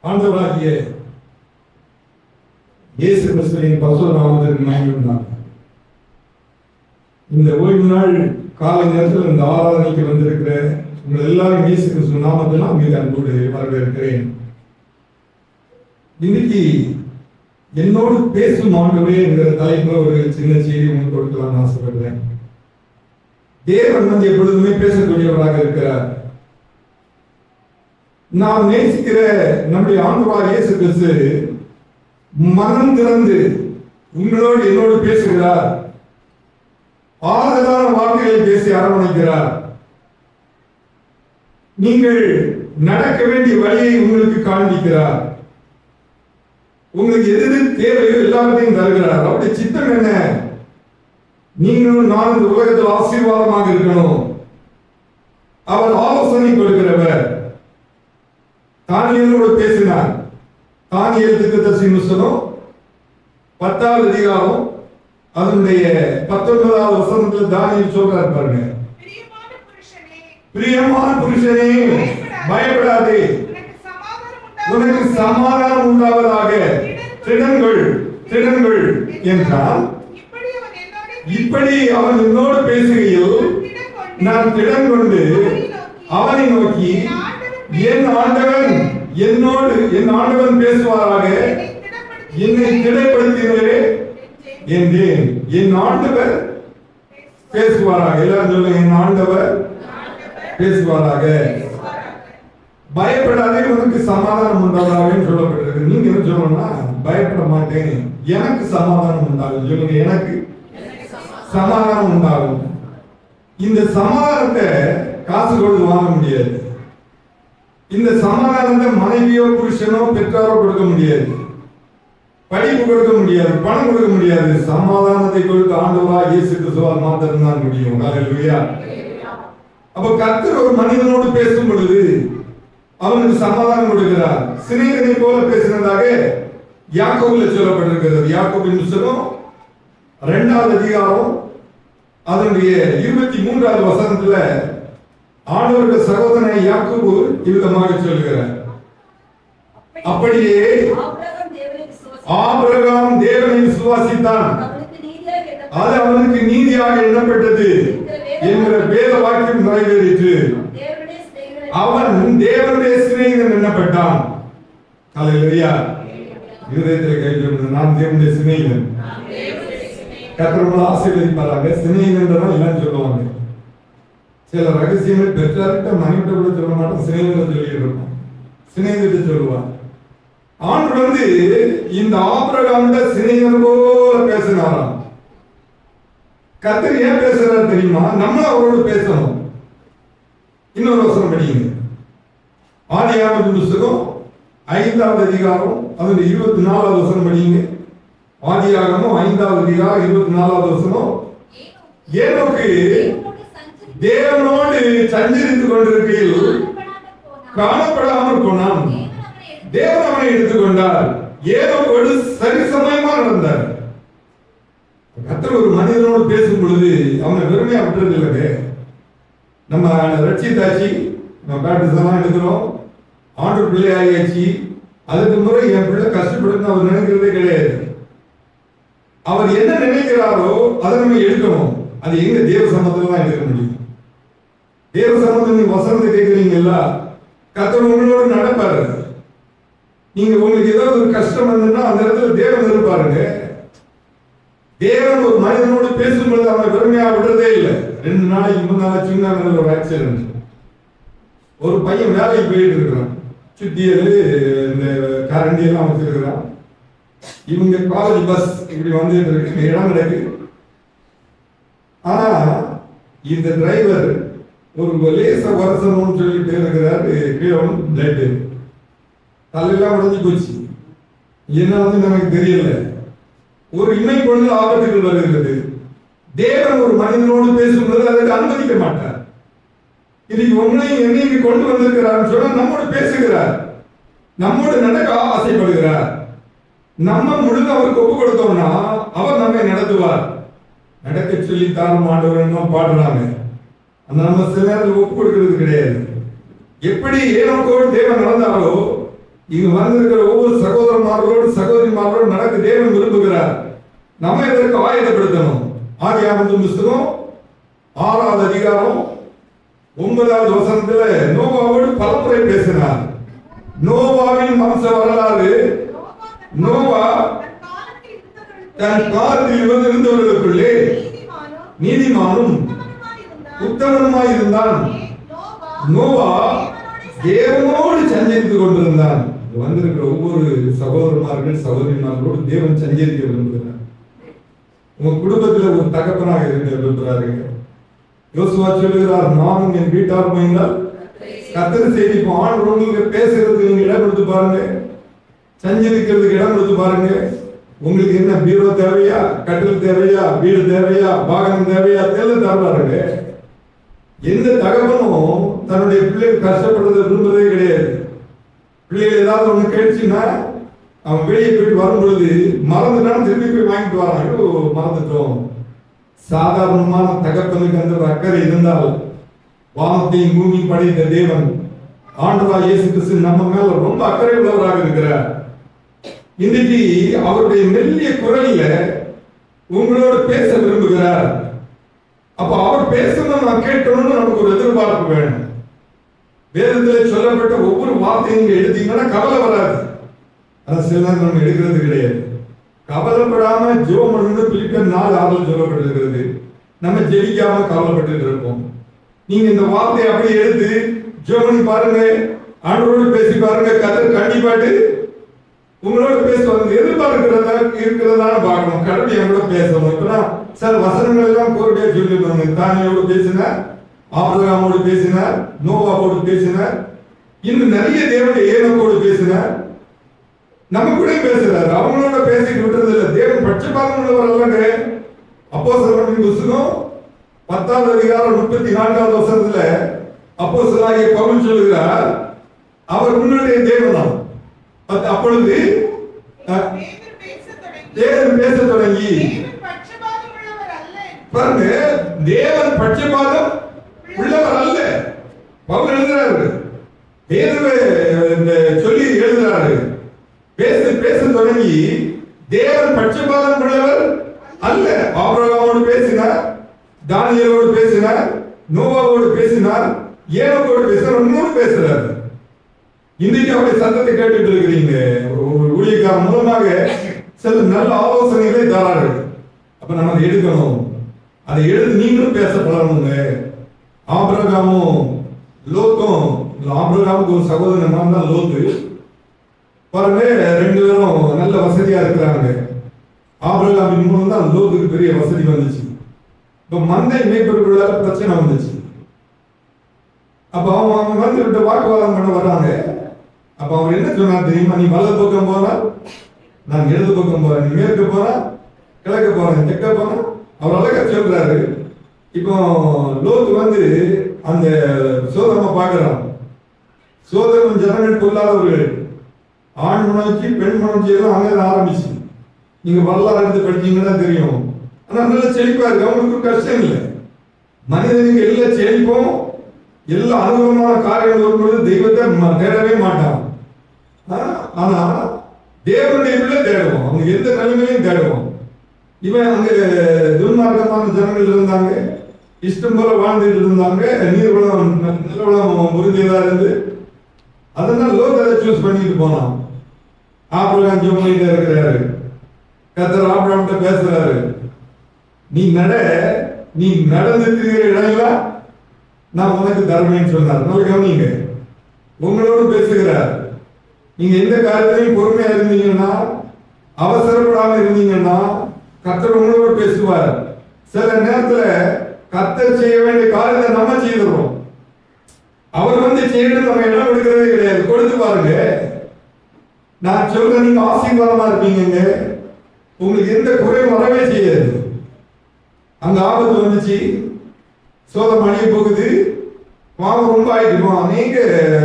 ஆண்டவராகிய இயேசு கிறிஸ்துவின் பரிசுத்த நாமத்திற்கு மகிமை உண்டாக. இந்த ஓய்வு நாள் காலை நேரத்தில் இந்த ஆராதனைக்கு வந்திருக்கிற உங்கள் எல்லாரும் இயேசு கிறிஸ்து நாமத்தில் நான் மிக அன்போடு வரவேற்கிறேன். இன்னைக்கு என்னோடு பேசும் ஆண்டவரே என்கிற தலைப்புல ஒரு சின்ன செய்தி உங்களுக்கு கொடுக்கலாம்னு ஆசைப்படுறேன். தேவன் வந்து எப்பொழுதுமே பேசக்கூடியவராக இருக்கிறார். நாம் நேசிக்கிற நம்முடைய ஆண்டவராகிய இயேசு கிறிஸ்து மனம் திறந்து உங்களோடு என்னோடு பேசுகிறார். ஆறுதலான வார்த்தைகளை பேசி அரவணைக்கிறார். நீங்கள் நடக்க வேண்டிய வழியை உங்களுக்கு காண்பிக்கிறார். உங்களுக்கு எது தேவையோ எல்லாத்தையும் தருகிறார். அவருடைய சித்தம் என்ன? நீங்களும் நான் இந்த உலகத்தில் ஆசீர்வாதமாக இருக்கணும். அவர் ஆலோசனை கொடுக்கிறவர். தானியேலோடு பேசினார். தானியேல் தீர்க்கதரிசி புத்தகம் 10வது அதிகாரம் அதனுடைய 19வது வசனத்தில் தானியேல் சொல்றார் பாருங்க. பிரியமான புருஷனே பயப்படாதே, உனக்கு சமாதானம் உண்டாவதாக திடன்கள் என்றால், இப்படி அவன் என்னோடு பேசுகையில் நான் திடன் கொண்டு அவனை நோக்கி, என் ஆண்டவன் பேசுவாராக, என்னை திடப்படுத்தினே என்றேன். என் ஆண்டவர் பேசுவாராக. எல்லாரும் சொல்லுங்க, என் ஆண்டவர் பேசுவாராக. பயப்படாதே, உனக்கு சமாதானம் உண்டாவதாக சொல்லப்பட்டிருக்கு. நீங்க என்ன சொல்லணும்னா, பயப்பட மாட்டேன், எனக்கு சமாதானம் உண்டாகும் சொல்லுங்க. எனக்கு சமாதானம் உண்டாகும். இந்த சமாதானத்தை காசு கொடுத்து வாங்க முடியாது. இந்த சமாதானத்தை மனைவியோ புருஷனோ பெற்றாரோ கொடுக்க முடியாது. படிப்பு கொடுக்க முடியாது, பணம் கொடுக்க முடியாது. சமாதானத்தை கொடுக்க ஆண்டவராகிய இயேசு கிறிஸ்துவால் மாத்திரம் தான் முடியும். ஹல்லேலூயா. அப்ப கர்த்தர் ஒரு மனிதனோடு பேசும் பொழுது அவனுக்கு சமாதானம் கொடுக்கிறார். சிநேகிதனை போல பேசினதாக யாக்கோபுல சொல்லப்பட்டிருக்கிறது. யாக்கோபின் புத்தகம் 2வது அதிகாரம் அதனுடைய 23வது வசனத்துல ஆண்டவருடைய சகோதரனை யாக்கோபு இவ்விதமாக சொல்கிறார். அப்படியே ஆபிரகாம் தேவனை விசுவாசித்தான், அது அவனுக்கு நீதியாக எண்ணப்பட்டது என்கிற வேத வாக்கியம் நிறைவேறிற்று. அவன் தேவனுடைய சிநேகிதன் எண்ணப்பட்டான். ஹல்லேலூயா. இருதயத்தில் கைவிட்டு, நான் தேவனுடைய சிநேகிதன். கர்த்தர் ஆசீர்வதிப்பாராக. சிநேகிதன் எல்லாம் சொல்லுவாங்க. சில ரகசியங்கள் பெற்றார்கிட்ட மனைவிட்ட கூட சொல்ல மாட்டோம், சிநேகிதத்தை சொல்லி இருப்போம். சிநேகிதத்தை சொல்லுவான். ஆண்டு வந்து இந்த ஆபிரகாமிட்ட சிநேகிதன் போல பேசினாராம். கர்த்தர் ஏன் பேசுறாரு தெரியுமா? நம்மள அவரோடு பேசணும். இன்னொரு வசனம் படிங்க. ஆதியாகமத்தின் புத்தகம் 5வது அதிகாரம் அதனுடைய 24வது வசனம் படிங்க. ஆதியாகமம் 5வது அதிகாரம் 24வது வசனம். ஏனோக்கு தேவனோடு சஞ்சரித்து கொண்டிருக்கையில் காணப்படாமல் போனான். தேவன் அவனை எடுத்துக்கொண்டார். ஏனோக்கோடு சரிசமயமா நடந்தார். கர்த்தர் ஒரு மனிதனோடு பேசும் பொழுது அவனை வெறுமையா விட்டுறது இல்லைங்க. நம்ம ரட்சித்தாச்சு, நம்ம பேப்டிசம் எல்லாம் எடுக்கிறோம், ஆண்டவர் பிள்ளை ஆகியாச்சு. அதுக்கு முறை என் பிள்ளை கஷ்டப்படுன்னு அவர் நினைக்கிறதே கிடையாது. அவர் என்ன நினைக்கிறாரோ அதை நம்ம எடுக்கணும். அது எங்க தேவ சம்பந்தத்துல தான் எடுக்க முடியும். தேவ சம்பந்தம் நீங்க வசனத்தை கேட்கிறீங்கல்ல, கர்த்தர் உங்களோடு நடப்பாரு. நீங்க உங்களுக்கு ஏதாவது ஒரு கஷ்டம் வந்துன்னா அந்த இடத்துல தேவன் இருப்பாருங்க. தேவன் ஒரு மனிதனோடு பேசும்பொழுது அவனை பெருமையா விடுறதே இல்லை. 2 நாளைக்கு முன்னால சின்ன ஒரு ஆக்சிடென்ட். ஒரு பையன் வேலைக்கு போயிட்டு இருக்கிறான். சுத்தியல் இந்த கரண்டி எல்லாம் வச்சிருக்கிறான். இவங்க காலேஜ் பஸ் இப்படி வந்துட்டு இருக்கு, இடம் கிடைக்கு. ஆனா இந்த டிரைவர் ஒரு லேசா வரசணும்னு சொல்லிட்டு இருக்கிறாரு. கீழே பிளட் தலையெல்லாம் உடஞ்சி போச்சு. என்ன வந்து நமக்கு தெரியல. ஒரு இமை பொழுது ஆபத்துகள் வருகிறது. தேவன் ஒரு மனிதனோடு பேசும்போது அதற்கு அனுமதிக்க மாட்டார். இன்னைக்கு உங்களையும் என்னைக்கு கொண்டு வந்திருக்கிறார் சொன்னா நம்மோடு பேசுகிறார், நம்மோடு நடக்க ஆசைப்படுகிறார். நம்ம முழுக்க அவருக்கு ஒப்பு கொடுத்தோம்னா அவர் நம்மை நடத்துவார். நடக்க சொல்லி தாரும் ஆண்டவர் பாடுறாங்க. அந்த நம்ம சில நேரத்தில் ஒப்பு கொடுக்கிறது கிடையாது. எப்படி ஏனோக்கோடு தேவன் நடந்தாரோ இங்கு வந்திருக்கிற ஒவ்வொரு சகோதரமார்களோடு சகோதரிமார்களோடு நடக்க தேவன் விரும்புகிறார். நம்ம இதற்கு ஆயத்தப்படுத்தணும். ஆதியாகமத்தின் புஸ்தகம் 6வது அதிகாரம் 9வது வசனத்துல நோவாவோடு பலமுறை பேசினார். நோவாவின் வம்ச வரலாறு. நோவா தன் காலத்தில் இருந்தவர்களுக்குள்ளே நீதிமானும் உத்தமனுமாய் இருந்தான். நோவா தேவனோடு சஞ்சரித்து கொண்டிருந்தான். வந்திருக்கிற ஒவ்வொரு சகோதரமார்கள் சகோதரிமார்களோடு தேவன் சஞ்சரிக்க விரும்புகிறார். உங்க குடும்பத்தில் ஒரு தகப்பனாக இருக்க விரும்புகிறாருங்க. யோசுவா சொல்லுகிறார், நானும் என் வீட்டாரும் என்றால் கர்த்தர் செய்தி. இப்போ ஆண்டவர்களுக்கு பேசுறதுக்கு நீங்க இடம் கொடுத்து பாருங்க, சஞ்சரிக்கிறதுக்கு இடம் கொடுத்து பாருங்க. உங்களுக்கு என்ன பீரோ தேவையா, கட்டில் தேவையா, வீடு தேவையா, வாகனம் தேவையா, எல்லாம் தருவாருங்க. எந்த தகவலும் தன்னுடைய பிள்ளைகள் கஷ்டப்படுறதை விரும்புறதே கிடையாது. பிள்ளைகள் ஏதாவது ஒண்ணு கேட்டுச்சுன்னா அவன் வெளியே போயிட்டு வரும் பொழுது மறந்துட்டான், திரும்பி போய் வாங்கிட்டு வரான். மறந்துட்டோம். சாதாரணமான தகப்பனுக்கு அந்த அக்கறை இருந்தால் வானத்தையும் பூமி படைத்த தேவன் ஆண்டவராகிய இயேசு கிறிஸ்து நம்ம மேல ரொம்ப அக்கறை உள்ளவராக இருக்கிறார். இன்றைக்கு அவருடைய மெல்லிய குரல்ல உங்களோடு பேச விரும்புகிறார். அப்ப அவர் பேசணும், நான் கேட்கணும்னு நமக்கு ஒரு எதிர்பார்ப்பு வேணும். வேதத்தில் சொல்லப்பட்ட ஒவ்வொரு வார்த்தையும் நீங்க எடுத்தீங்கன்னா கவலை வராது. ஆனா சில நேரம் நம்ம எடுக்கிறது கிடையாது. கவலைப்படாம ஜெபம் பண்ணு பிலிப்பியர் 4:6 சொல்லப்பட்டிருக்கிறது. நம்ம ஜெபிக்காம கவலைப்பட்டு இருப்போம். நீங்க இந்த வார்த்தையை அப்படியே எடுத்து ஜெபம் பண்ணி பாருங்க, ஆண்டவரோடு பேசி பாருங்க. கர்த்தர் கண்டிப்பாட்டு உங்களோட பேசுவாங்க. இருக்கிறதான பார்க்கணும். கடவுள் எங்களோட பேசணும். இப்பதான் சார் வசனங்கள் எல்லாம் கோரடியா சொல்லிருக்காங்க. தானியோடு பேசினார், ஆபிரகாமோடு பேசினார், நோவாவோடு பேசினார், இன்னும் நிறைய தேவனுடைய ஏனோக்கோடு பேசினார். நம்ம கூட பேசுறாரு. அவங்களோட பேசிட்டு விட்டுறது இல்லை. தேவன் பட்சபாதம் உள்ளவர் அல்லங்க. அப்போஸ்தலர்களின் புத்தகம் 10வது அதிகாரம் 34வது வசனத்துல அப்போஸ்தலனாகிய பவுல் சொல்லுகிறார், அவர் உன்னுடைய தேவனாம். அப்பொழுது தேவன் பேச தொடங்கி பாருங்க, தேவன் பட்சபாதம் உள்ளவர் அல்ல. பவுல் எழுதுறாரு, சொல்லி எழுதுறாரு. பேச தொடங்கி தேவன் பட்சபாதம் உள்ளவர் அல்ல. ஆபிரகாமோடு பேசினார், தானியேலோடு பேசினார், நோவாவோடு பேசினார், ஏனோக்கோடு பேசினார், உன்னோடு பேசுறாரு. இன்றைக்கு அவருடைய சத்தத்தை கேட்டுட்டு இருக்கிறீங்க. ஊழியக்காரன் மூலமாக சில நல்ல ஆலோசனைகளை தராரு. அப்ப நம்ம அதை எடுக்கணும். அதை எடுத்து நீங்களும் பேச பழகணுங்க. ஆபிரகாமும் லோத்தும், ஆபிரகாமுக்கு ஒரு சகோதரன் தான் லோத்து. பாருங்க, 2 பேரும் நல்ல வசதியா இருக்கிறாங்க. ஆபிரகாமின் மூலம் தான் லோத்துக்கு பெரிய வசதி வந்துச்சு. இப்ப மந்தை மேய்ப்பருக்குள்ள பிரச்சனை வந்துச்சு. அப்ப அவங்க வந்து விட்டு வாக்குவாதம் பண்ண வர்றாங்க. அப்ப அவர் என்ன சொன்னார் தெரியுமா? நீ வலது பக்கம் போனா நான் இடது பக்கம் போறேன், நீ மேற்கு போனா கிழக்கு போறேன், தெற்க போனா. அவர் அழகா சொல்றாரு. இப்போ லோத்து வந்து அந்த சோதனை பார்க்கிறான். சோதனை ஜனங்கள் கொள்ளாதவர்கள், ஆண் மனோச்சி பெண் மனோச்சி எல்லாம் அங்கே ஆரம்பிச்சு. நீங்க வரலாறு எடுத்து படிச்சீங்கன்னா தெரியும். ஆனா நல்லா செழிப்பா இருக்கு, அவங்களுக்கு கஷ்டம் இல்லை. மனிதனுக்கு எல்லா செழிப்பும் எல்லா அனுகூலமான காரியங்கள் வரும்போது தெய்வத்தை தேடவே மாட்டான். ஆனா தேவனுடைய பிள்ளை தேடுவோம். அவங்க எந்த நிலைமையிலையும் தேடுவோம். இவன் அங்க துன்மார்க்கமான ஜனங்கள் இருந்தாங்க, இஷ்டம் போல வாழ்ந்துட்டு இருந்தாங்க, நீர்வளம் நிலவளம் உறுதியதா இருந்து. அதனால லோத்தை சூஸ் பண்ணிட்டு போனான். ஆபிரகாம் ஜெபம் பண்ணிட்டு இருக்கிறாரு. கர்த்தர் ஆபிரகாம்கிட்ட பேசுறாரு, நீ நடந்து திரிகிற இடம்லாம் நான் உனக்கு தருவேன்னு சொன்னார். நல்ல கவனிங்க, உங்களோடு பேசுகிறார். நீங்க எந்த காரியத்திலையும் பொறுமையா இருந்தீங்கன்னா, அவசரப்படாம இருந்தீங்கன்னா கர்த்தர் உங்களோடு பேசுவார். சில நேரத்துல கர்த்தர் செய்ய வேண்டிய காரியத்தை நம்ம செய்துடுறோம். அவர் வந்து செய்யறது நம்ம இடம் கொடுக்கறதே கிடையாது. கொடுத்து பாருங்க, நான் சொல்றேன், நீங்க ஆசீர்வாதமா இருப்பீங்க. உங்களுக்கு எந்த குறையும் வரவே செய்யாது. அங்க ஆபத்து வந்துச்சு, சோதனை அணிய போகுது, பாவம் ரொம்ப ஆயிட்டுமா. அநேக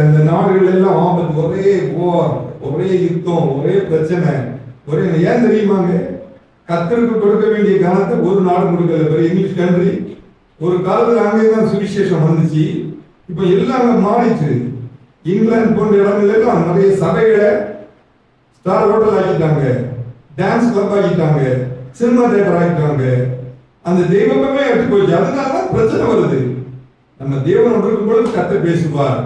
இந்த நாடுகள் எல்லாம் ஆபத்து, ஒரே போர், ஒரே யுத்தம், ஒரே பிரச்சனை, ஒரே. ஏன் தெரியுமாங்க? கர்த்தருக்கு கொடுக்க வேண்டிய காலத்தை ஒரு நாடு கொடுக்கல. ஒரு இங்கிலீஷ் கண்ட்ரி. ஒரு காலத்துல அங்கே தான் சுவிசேஷம் வந்துச்சு. இப்ப எல்லாம் அங்க மாறிச்சு. இங்கிலாந்து போன்ற இடங்கள்லாம் நிறைய சபைகளை ஸ்டார் ஹோட்டல் ஆக்கிட்டாங்க, டான்ஸ் கிளப் ஆக்கிட்டாங்க, சினிமா தியேட்டர் ஆக்கிட்டாங்க. அந்த தெய்வமே எடுத்து போச்சு. அதனாலதான் பிரச்சனை வருது. நம்ம தேவன் இருக்கும் பொழுது கர்த்தர் பேசுவார்,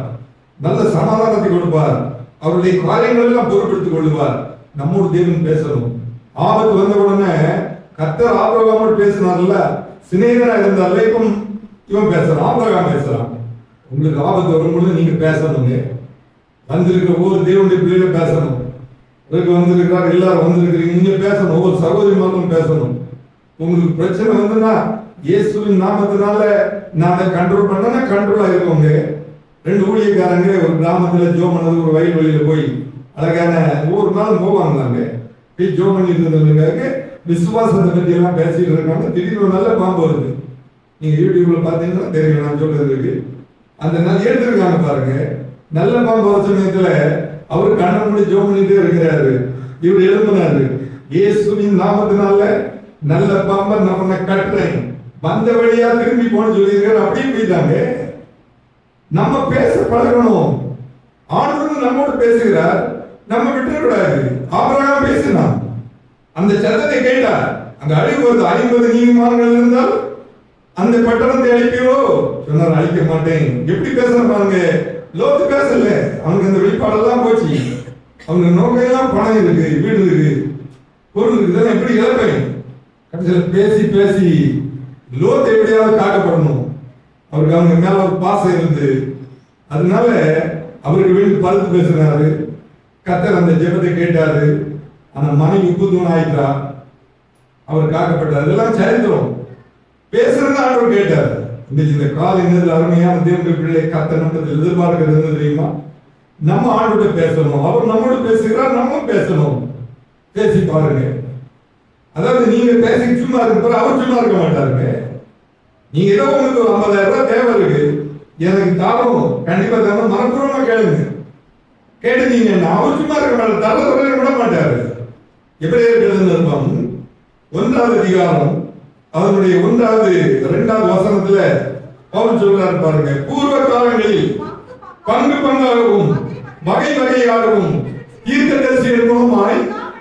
நல்ல சமாதானத்தை கொடுப்பார், அவருடைய காரியங்கள் எல்லாம் பொறுப்பெடுத்துக் கொள்வார். நம்மோடு தேவன் பேசணும். ஆபத்து வந்த உடனே கர்த்தர் ஆபிரகாமோடு பேசினார்ல, சிநேகனா இருந்தார்ல, இவன் பேசுறான், ஆபிரகாம் பேசுறான். உங்களுக்கு ஆபத்து வரும்பொழுது நீங்க பேசணுங்க. வந்திருக்கிற ஒவ்வொரு தேவனுடைய பிள்ளைகளை பேசணும். வந்திருக்கிறார், எல்லாரும் வந்திருக்கிறீங்க, நீங்க பேசணும். ஒவ்வொரு சகோதரிமார்களும் பேசணும். உங்களுக்கு பிரச்சனை வந்துன்னா இயேசுவின் நாமத்தினால நான் அதை கண்ட்ரோல் பண்ணா கண்ட்ரோல் ஆகிருக்கோங்க. 2 ஊழியக்காரங்க ஒரு கிராமத்துல ஜோ பண்ணது, ஒரு வயல் வெளியில போய் அழகான ஒவ்வொரு நாளும் போவாங்களாங்க. போய் ஜோ பண்ணிட்டு இருந்ததுக்காக விசுவாசத்தை பத்தி எல்லாம் பேசிட்டு இருக்காங்க. திடீர்னு ஒரு நல்ல பாம்பு வருது. நீங்க யூடியூப்ல பாத்தீங்கன்னா தெரியும் நான் சொல்றதுக்கு. அந்த நாள் எடுத்திருக்காங்க பாருங்க. நல்ல பாம்பு வர சமயத்துல அவரு கண்ண மூடி ஜோ பண்ணிட்டே இருக்கிறாரு. இவர் எழுப்பினாரு, இயேசுவின் நாமத்தினால நல்ல பாம்பை நம்ம கட்டுறேன், வந்த வழியா திரும்பி போன சொல்லியிருக்காரு. அப்படியே போயிட்டாங்க. நம்ம பேச பழகணும். ஆண்டவர் நம்மோடு பேசுகிறார், நம்ம விட்டுறக்கூடாது. ஆபிரகாம் பேசினான், அந்த சத்தத்தை கேட்டார். அங்க அழிவு வருது. 50 நீதிமான்கள் இருந்தால் அந்த பட்டணத்தை அழிப்பீரோ சொன்னார், அழிக்க மாட்டேன். எப்படி பேசுறாங்க பாருங்க. லோத்து பேசல, அவனுக்கு அந்த வெளிப்பாடெல்லாம் போச்சு. அவங்க நோக்கையெல்லாம் பணம் இருக்கு, வீடு இருக்கு, பொருள் இருக்கு, இதெல்லாம் எப்படி இழப்பேன். கடைசியில் பேசி பேசி லோத்து எப்படியாவது காக்கப்படணும். அவருக்கு அவங்க மேல ஒரு பாசம் இருந்து, அதனால அவருக்கு வீட்டு பழுத்து பேசுறாரு. கர்த்தர் அந்த ஜெபத்தை கேட்டாரு. அந்த மனைவி உப்புதூண் ஆயிட்டா, அவர் காக்கப்பட்டார். இதெல்லாம் சரித்திரம். பேசுறது ஆண்டவர் கேட்டார். இன்னைக்கு இந்த காலை நேரத்தில் அருமையான தேவனுடைய பிள்ளை கர்த்தர் நம்மளை எதிர்பார்க்கிறது என்ன தெரியுமா? நம்ம ஆண்டோட பேசணும். அவர் நம்மோட பேசுகிறார், நம்ம பேசணும். பேசி பாருங்க. அதாவது நீங்க பேசி சும்மா இருக்க, அவர் சும்மா இருக்க மாட்டாருங்க. நீங்க ஏதோ உங்களுக்கு 50,000 ரூபாய் தேவை இருக்கு, எனக்கு தாரும், கண்டிப்பா தரணும், மனப்பூர்வமா கேளுங்க. கேட்டுட்டீங்கன்னா அவர் சும்மா இருக்க மாட்டார், தர விட மாட்டாரு. எபிரேயர் நிருபம் 1வது அதிகாரம் அதனுடைய 1வது 2வது வசனத்துல பவுல் சொல்றாரு பாருங்க. பூர்வ காலங்களில் பங்கு பங்காகவும் வகை வகையாகவும் தீர்க்கதரிசிகள் மூலமாய்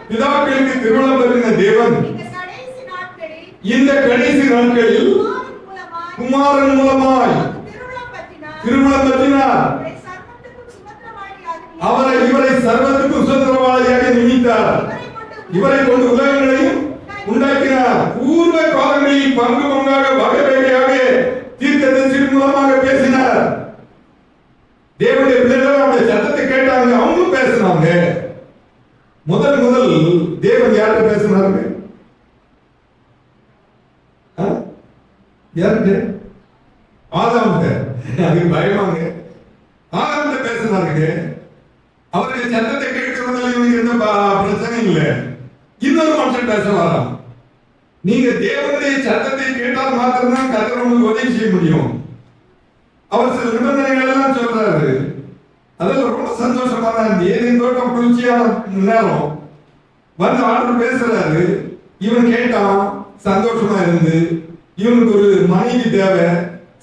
பிதாக்களுக்கு திருமணம் பெறுகிற தேவன் இந்த கடைசி நாட்களில் குமாரன் மூலமாய் திருமணம் பற்றினார். இவரை சர்வத்துக்கும் சுதந்திரவாளியாக நியமித்தார். இவரை கொண்டு உலகங்களையும் உண்டாக்கினார். பூர்வ காலங்களில் பங்கு பங்காக வகை வகையாக தீர்க்கதரிசிகள் மூலமாக பேசினார். தேவனுடைய பிள்ளைகள் அவருடைய சத்தத்தை கேட்டாங்க, அவங்களும் பேசினாங்க. முதல் தேவன் யார்கிட்ட பேசினாரு? யார்கிட்ட? ஆதாம்கிட்ட. அது பயமாங்க. ஆதாம்கிட்ட பேசினாருங்க. அவருக்கு சத்தத்தை கேட்கிறதுல இவங்க எந்த பிரச்சனை இல்லை. இன்னொரு மனுஷன் பேச வரான். நீங்க தேவனுடைய சத்தத்தை கேட்டால் மாத்திரம்தான் கர்த்தர் உங்களுக்கு உதவி செய்ய முடியும். அவர் சில நிபந்தனைகள் எல்லாம் சொல்றாரு. அதெல்லாம் ரொம்ப சந்தோஷமா தான். ஏதேன் தோட்டம் குளிர்ச்சியான நேரம் வந்து ஆண்டவர் பேசுறாரு. இவன் கேட்டான், சந்தோஷமா இருந்து. இவனுக்கு ஒரு மனைவி தேவை.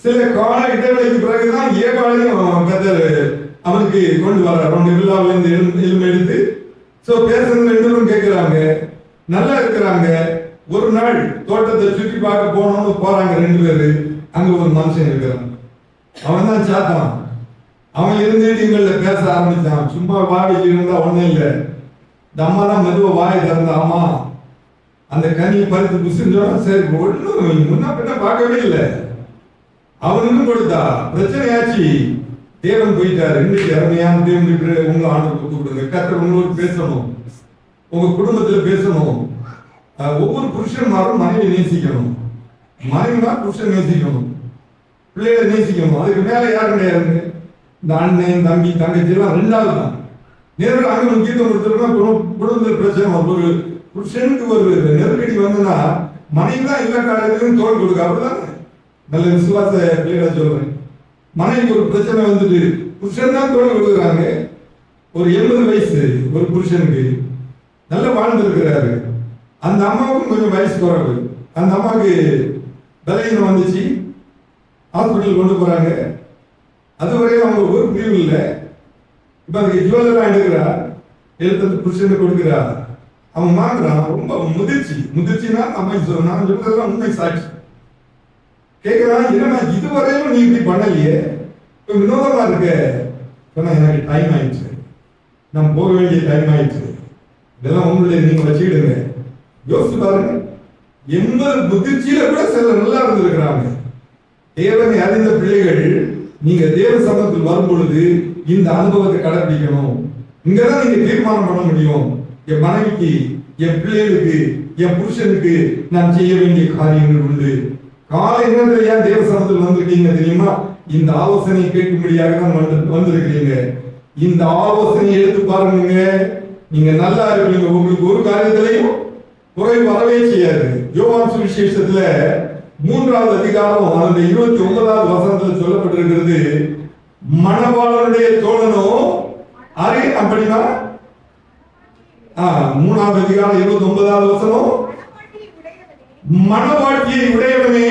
சில கால இடைவெளிக்கு பிறகுதான் ஏவாளையும் கர்த்தர் அவனுக்கு கொண்டு வர்றார். அவனுடைய விழாவில இருந்து எலும்பு எடுத்து பேசுறது 2 பேரும் கேட்கிறாங்க, நல்லா இருக்கிறாங்க. ஒரு நாள் தோட்டத்தை சுற்றி பார்க்க போனோம்னு போறாங்க 2 பேரு. அங்க ஒரு மனுஷன் இருக்கிறான். அவன் தான் சாத்தான். அவன் இருந்துட்டு இவங்கள பேச ஆரம்பிச்சான். சும்மா வாயில் இருந்தா ஒண்ணும் இல்லை. இந்த அம்மா தான் மெதுவா வாய் திறந்தா, ஆமா அந்த கனியை பறித்து புசிஞ்சோன்னா சரி, ஒன்னும் முன்ன பின்ன பார்க்கவே இல்லை. அவனுக்கும் கொடுத்தா பிரச்சனையாச்சு. தேவன் போயிட்டாரு. இன்னைக்கு அருமையான தேவன் உங்களை ஆண்டவருக்கு கூப்பிடுங்க. கர்த்தர் உங்களுக்கு பேசணும், உங்க குடும்பத்துல பேசணும். ஒவ்வொரு புருஷன்மாரும் மனைவி நேசிக்கணும், மனைவிமா புருஷன் நேசிக்கணும், பிள்ளைகளை நேசிக்கணும். அதுக்கு மேல யாரும் கிடையாது. இந்த அண்ணன் தம்பி தங்கச்சி எல்லாம் 2வது தான். நேரில் அங்க முக்கியத்துவம் கொடுத்துருக்கோம். குடும்பத்தில் பிரச்சனை, ஒரு புருஷனுக்கு ஒரு நெருக்கடி வந்ததுன்னா மனைவி தான் எல்லா காலத்திலும் தோல் கொடுக்க. அப்படிதான் நல்ல விசுவாச பிள்ளைகளை சொல்றேன். மனைவிக்கு ஒரு பிரச்சனை வந்துட்டு புருஷன் தான் தோல் கொடுக்குறாங்க. ஒரு 80 வயசு ஒரு புருஷனுக்கு நல்லா வாழ்ந்துருக்கிறாரு. அந்த அம்மாவுக்கும் கொஞ்சம் வயசு குறைவு. அந்த அம்மாவுக்கு பலவீனம் வந்துச்சு. ஹாஸ்பிட்டல் கொண்டு போறாங்க. அதுவரையும் அவங்க ஒரு பிரிவு இல்லை. இப்ப அதுக்கு ஜுவல்லாம் எடுக்கிறா, எடுத்து புருஷனுக்கு கொடுக்குறா, அவன் வாங்குறான். ரொம்ப முதிர்ச்சினா நம்ம நான் சொல்றதெல்லாம் உண்மை சாட்சி. கேட்கிறான், என்னன்னா இதுவரையும் நீ இப்படி பண்ணலையே, இப்ப வினோதமா இருக்க. எனக்கு டைம் ஆயிடுச்சு, நான் போக வேண்டிய டைம் ஆயிடுச்சு, இதெல்லாம் உங்களுடைய நீங்க வச்சுக்கிடுங்க. யோசிச்சு பாருங்க, 80 முதிர்ச்சியில கூட சில நல்லா இருந்திருக்கிறாங்க. தேவனை அறிந்த பிள்ளைகள், நீங்க தேவ சமூகத்தில் வரும் பொழுது இந்த அனுபவத்தை கடைபிடிக்கணும். இங்கதான் நீங்க தீர்மானம் பண்ண முடியும். என் மனைவிக்கு, என் பிள்ளைகளுக்கு, என் புருஷனுக்கு நான் செய்ய வேண்டிய காரியங்கள் உண்டு. காலை நேரத்தில் ஏன் தேவ சமூகத்தில் வந்திருக்கீங்க தெரியுமா? இந்த ஆலோசனை கேட்கும்படியாக தான் வந்திருக்கிறீங்க. இந்த ஆலோசனை எடுத்து பாருங்க, நீங்க நல்லா இருப்பீங்க. உங்களுக்கு ஒரு காரியத்திலையும் குறை வரவே செய்யாது. யோவான் சுவிசேஷத்துல 3வது அதிகாரம் அதனுடைய 29வது வசனத்துல சொல்லப்பட்டிருக்கிறது, மணவாளனுடைய தோழனோ அரே அப்படின்னா 3வது அதிகாரம் 29வது வசனம், மணவாட்டியை உடையவனே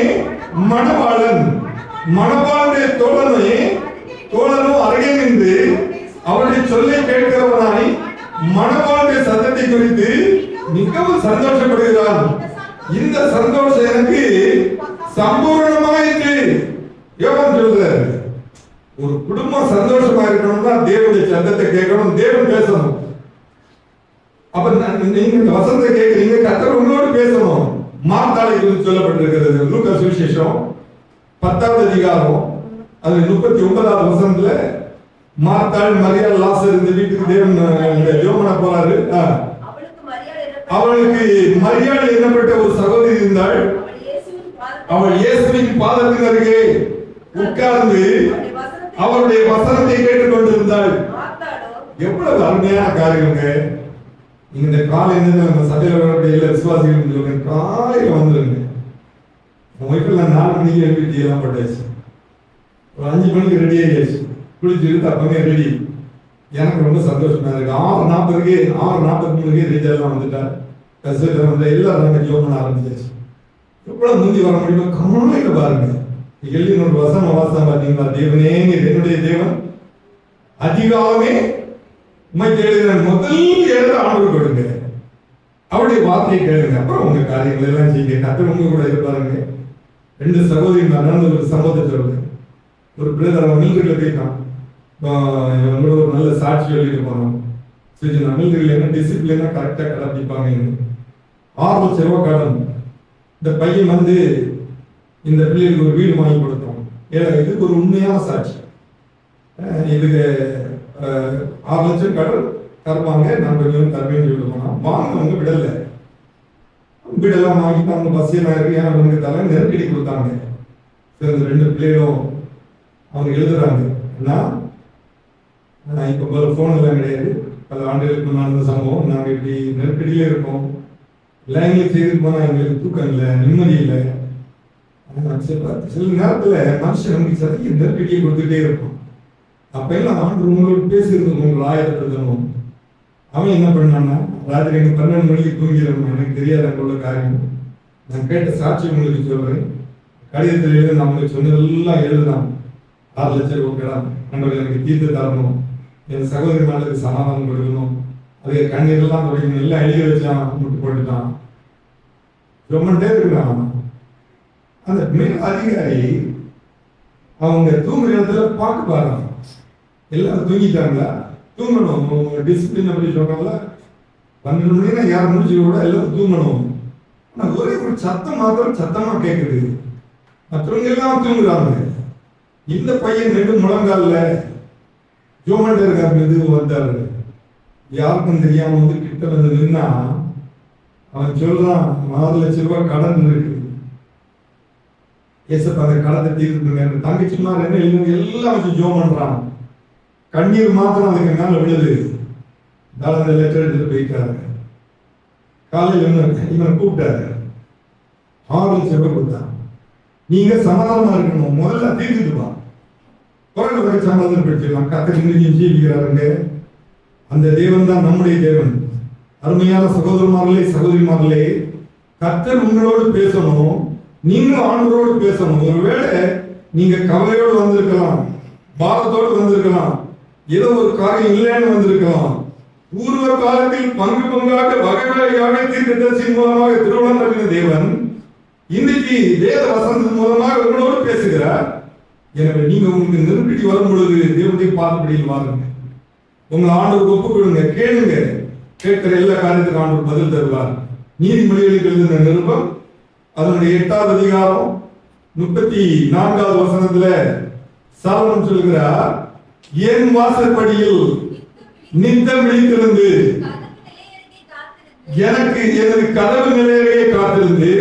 மணவாளன், மணவாளனுடைய தோழனோ அருகே நின்று அவருடைய சொல்லை கேட்கிறவனாய் மணவாளுடைய சத்தத்தை குறித்து மிகவும் சந்தோஷப்படுகிறான். இந்த சந்தோஷம் எனக்கு சம்பூர்ணமாயிற்று. யோவான் சொல்றாரு, ஒரு குடும்பம் சந்தோஷமா இருக்கணும்னா தேவனுடைய சத்தத்தை கேட்கணும், தேவன் பேசணும். அப்ப நீங்க இந்த வசனத்தை கேட்கிறீங்க, கர்த்தர் உங்களோடு பேசணும். மார்த்தாளை குறித்து சொல்லப்பட்டிருக்கிறது லூக்கா சுவிசேஷம் 10வது அதிகாரம் அது 39வது வசனத்துல, மார்த்தாள் மரியாள் லாசர் இந்த வீட்டுக்கு தேவன் ஜெபம் பண்ண போறாரு. அவளுக்கு மரியாள் என்னப்பட்ட ஒரு சகோதரி இருந்தாள். அவள் இயேசுவின் பாதத்தின் அருகே உட்கார்ந்து அவருடைய வசனத்தை கேட்டுக் கொண்டிருந்தாள். எவ்வளவு அருமையான காரியங்க. இந்த காலை நம்ம சபையில வரக்கூடிய எல்லா விசுவாசிகளும் காலையில வந்துருங்க. வீட்டுல 4 மணிக்கு எழுப்பி எல்லாம் போட்டாச்சு, ஒரு 5 மணிக்கு ரெடி ஆகியாச்சு, குளிச்சுட்டு அப்பவே ரெடி. எனக்கு ரொம்ப சந்தோஷமா இருக்கு. 6:40க்கு 6:43க்கு ரீஜெல்லாம் வந்துட்டா, கசூரில் வந்து எல்லாரும் நாங்கள் ஜோம் பண்ண ஆரம்பிச்சாச்சு. எவ்வளவு முந்தி வர முடியுமோ காலையில பாருங்க. எழுதினோட வசனம் வாசம் பார்த்தீங்களா? தேவனே நீர் என்னுடைய தேவன், அதிகாலமே உண்மை தேடுகிறேன். முதல் எழுத ஆண்டவர் கொடுங்க, அவருடைய வார்த்தையை கேளுங்க, அப்புறம் உங்க காரியங்கள் எல்லாம் செய்யுங்க. கர்த்தர் உங்க கூட இருப்பாருங்க. 2 சகோதரி நடந்த ஒரு சம்பவத்தை சொல்றேன். ஒரு பிரதர் அவன் மில்கிட்ட போயிட்டான், இவங்களோட ஒரு நல்ல சாட்சி சொல்லிட்டு போனோம். சரி, மில்கில் என்ன டிசிப்ளினா கரெக்டா கடைப்பிடிப்பாங்க. 6 லட்சம் ரூபாய் கடன். இந்த பையன் வந்து இந்த பிள்ளைகளுக்கு ஒரு வீடு வாங்கி கொடுத்தோம். இதுக்கு ஒரு உண்மையான சாட்சி. இதுக்கு 6 லட்சம் கடன் தருவாங்க, நான் கொஞ்சம் தருவேன்னு சொல்லிட்டு போனோம். வாங்கினவங்க விடல, வீடெல்லாம் வாங்கிட்டு அவங்க பஸ்ஸெல்லாம் இருக்கு, ஏன்னா அவங்களுக்கு தலை நெருக்கடி கொடுத்தாங்க. சரி, இந்த 2 பிள்ளைகளும் அவங்க எழுதுறாங்க, இப்போ போன் எல்லாம் கிடையாது, பல ஆண்டுகளுக்கு முன்னாடி சம்பவம். நாங்கள் இப்படி நெருக்கடியிலே இருக்கோம், லைன்ல செய்துட்டு போனால் எங்களுக்கு தூக்கம் இல்லை, நிம்மதி இல்லை. சில நேரத்தில் மனுஷன் நமக்கு சத்திய நெருக்கடியை கொடுத்துட்டே இருக்கும். அப்ப எல்லாம் ஆண்டு உங்களோட பேசியிருந்து உங்களை ஆயத்தப்படுத்தணும். அவன் என்ன பண்ணான்னா, ராத்திரி 12 மணிக்கு தூங்கிடணும். எனக்கு தெரியாத அங்குள்ள காரியம். நான் கேட்ட சாட்சி உங்களுக்கு சொல்றேன். கடிதத்தில் எழுதி நம்மளுக்கு சொன்னதெல்லாம் எழுதுதான். 6 லட்சம் ரூபாய் நம்மளுக்கு எனக்கு தீர்த்து தரணும், என் சகோதரி மேலுக்கு சமாதானம் கொடுக்கணும், அது கண்ணீரெல்லாம் தொடங்கணும், எல்லாம் எழுதி வச்சான், முட்டு போட்டுட்டான். ரொம்பட்டே இருக்கிறான். அந்த மேல் அதிகாரி அவங்க தூங்குற இடத்துல பார்க்க பாருங்க, எல்லாரும் தூங்கிட்டாங்களா, தூங்கணும், டிசிப்ளின் அப்படி சொல்றாங்களா. 12 மணினா யாரும் முடிச்சு கூட எல்லாரும் தூங்கணும். ஆனால் ஒரே ஒரு சத்தம் மாத்திரம் சத்தமா கேட்குது, மற்றவங்க எல்லாம் தூங்குறாங்க. இந்த பையன் 2 முழங்கால ஜோமண்ட இருக்காரு, மெது வந்தாரு. யாருக்கும் தெரியாம வந்து கிட்ட வந்து நின்னா அவன் சொல்றான், 4 லட்சம் ரூபாய் கடன் இருக்கு, ஏசப்பா அந்த கடத்தை தீர்த்துங்க. தங்கச்சிமார் என்ன எல்லாம் வச்சு ஜோம் பண்றான். கண்ணீர் மாத்திரம் அதுக்கு மேல விழுது. அந்த லெட்டர் எடுத்துட்டு போயிட்டாரு. காலையில் இவனை கூப்பிட்டாரு, 6 லட்சம் ரூபாய் கொடுத்தான். நீங்க சமாதானமா இருக்கணும், முதல்ல தீர்த்துட்டுப்பா, குறைந்த வரை சமாதானம் பெற்றுக்கலாம். கத்தக்கு ஜீவிக்கிறாருங்க. அந்த தேவன் தான் நம்முடைய தேவன். அருமையான சகோதரமார்களே, சகோதரிமார்களே, கர்த்தர் உங்களோடு பேசணும், நீங்களும் ஆண்டவரோடு பேசணும். ஒருவேளை நீங்க கவலையோடு வந்திருக்கலாம், பாரத்தோடு வந்திருக்கலாம், ஏதோ ஒரு காரியம் இல்லைன்னு வந்திருக்கலாம். பூர்வ காலத்தில் பங்கு பங்காக வகை வகையாக தீர்க்கதரிசி மூலமாக திருமணம் பண்ணின தேவன் இன்னைக்கு வேத வசனத்தின் மூலமாக உங்களோடு பேசுகிறார். எனவே நீங்க உங்களுக்கு நெருக்கடி வரும் பொழுது தேவனுடைய பாதப்படியில் வாருங்க. உங்களை ஆண்டவருக்கு ஒப்புக் கொடுங்க, கேளுங்க. கேட்கிற எல்லா காரியத்துக்கும் ஆண்டவர் பதில் தருவார். நீதிமொழிகளுக்கு எழுதின நிருபம் அதனுடைய 8வது அதிகாரம் 34வது வசனத்துல சாலமோன் சொல்கிறார், என் வாசற்படியில் நித்தம் விழித்திருந்து எனக்கு எனது கதவு நிலையிலேயே காத்திருந்து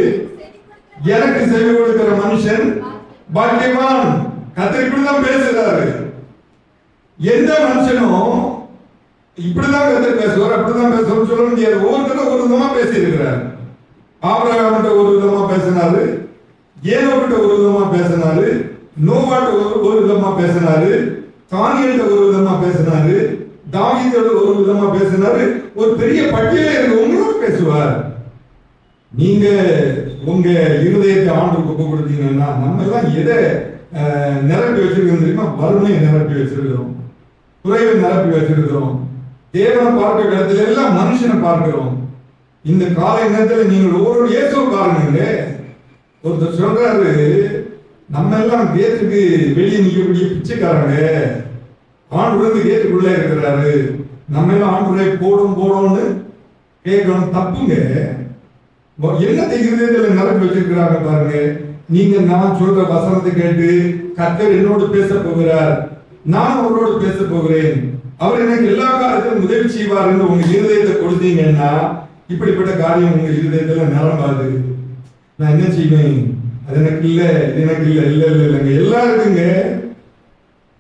எனக்கு செவி கொடுக்கிற மனுஷன் பாக்கியவான். கர்த்தர் இப்படிதான் பேசுறாரு. எந்த மனுஷனும் இப்படிதான் கர்த்தர் பேசுவார், அப்படிதான் பேசுவார் சொல்ல முடியாது. ஒவ்வொருத்தரும் ஒரு விதமா பேசி இருக்கிறார். ஆபிரகாம்கிட்ட ஒரு விதமா பேசினாரு, ஏனோக்கிட்ட ஒரு விதமா பேசினாரு, நோவாட்ட ஒரு விதமா பேசினாரு, தானியேல்கிட்ட ஒரு விதமா பேசினாரு, தாவீதோட ஒரு விதமா பேசினாரு. ஒரு பெரிய பட்டியலே இருக்கு. உங்களோட பேசுவார். நீங்க உங்க இருதயத்தை ஆண்டுக்கு ஒப்பு கொடுத்தீங்கன்னா, நம்ம எல்லாம் எதை நிரப்பி வச்சிருக்கோம் தெரியுமா? வறுமையை நிரப்பி வச்சிருக்கிறோம், குறைவை நிரப்பி வச்சிருக்கிறோம், தேவனை பார்க்கிற இடத்துல எல்லாம் மனுஷனை பார்க்கிறோம். இந்த காலை நேரத்தில் நீங்கள் ஒவ்வொரு இயேசுவை பாருங்க. ஒருத்தர் சொல்றாரு, நம்ம எல்லாம் கேட்டுக்கு வெளியே நிற்கக்கூடிய பிச்சைக்காரங்க, ஆண்டு வந்து கேட்டுக்குள்ள இருக்கிறாரு, நம்ம எல்லாம் ஆண்டுரை போடும்னு கேட்கணும். தப்புங்க. என்ன இருதயத்தில் நிரப்பி வச்சிருக்கிறாங்க பாருங்க. நீங்க நான் சொல்ற வசனத்தை கேட்டு கர்த்தர் என்னோடு பேச போகிறார், நான் அவரோடு பேச போகிறேன், அவர் எனக்கு எல்லா காரியத்திலும் உதவி செய்வார் என்று உங்க இருதயத்தை கொடுத்தீங்கன்னா இப்படிப்பட்ட காரியம் உங்க இருதயத்துல நிரம்பாது. நான் என்ன செய்வேன், அது எனக்கு இல்ல, இது எனக்கு இல்ல, இல்ல இல்ல இல்லைங்க, எல்லாம் இருக்குங்க.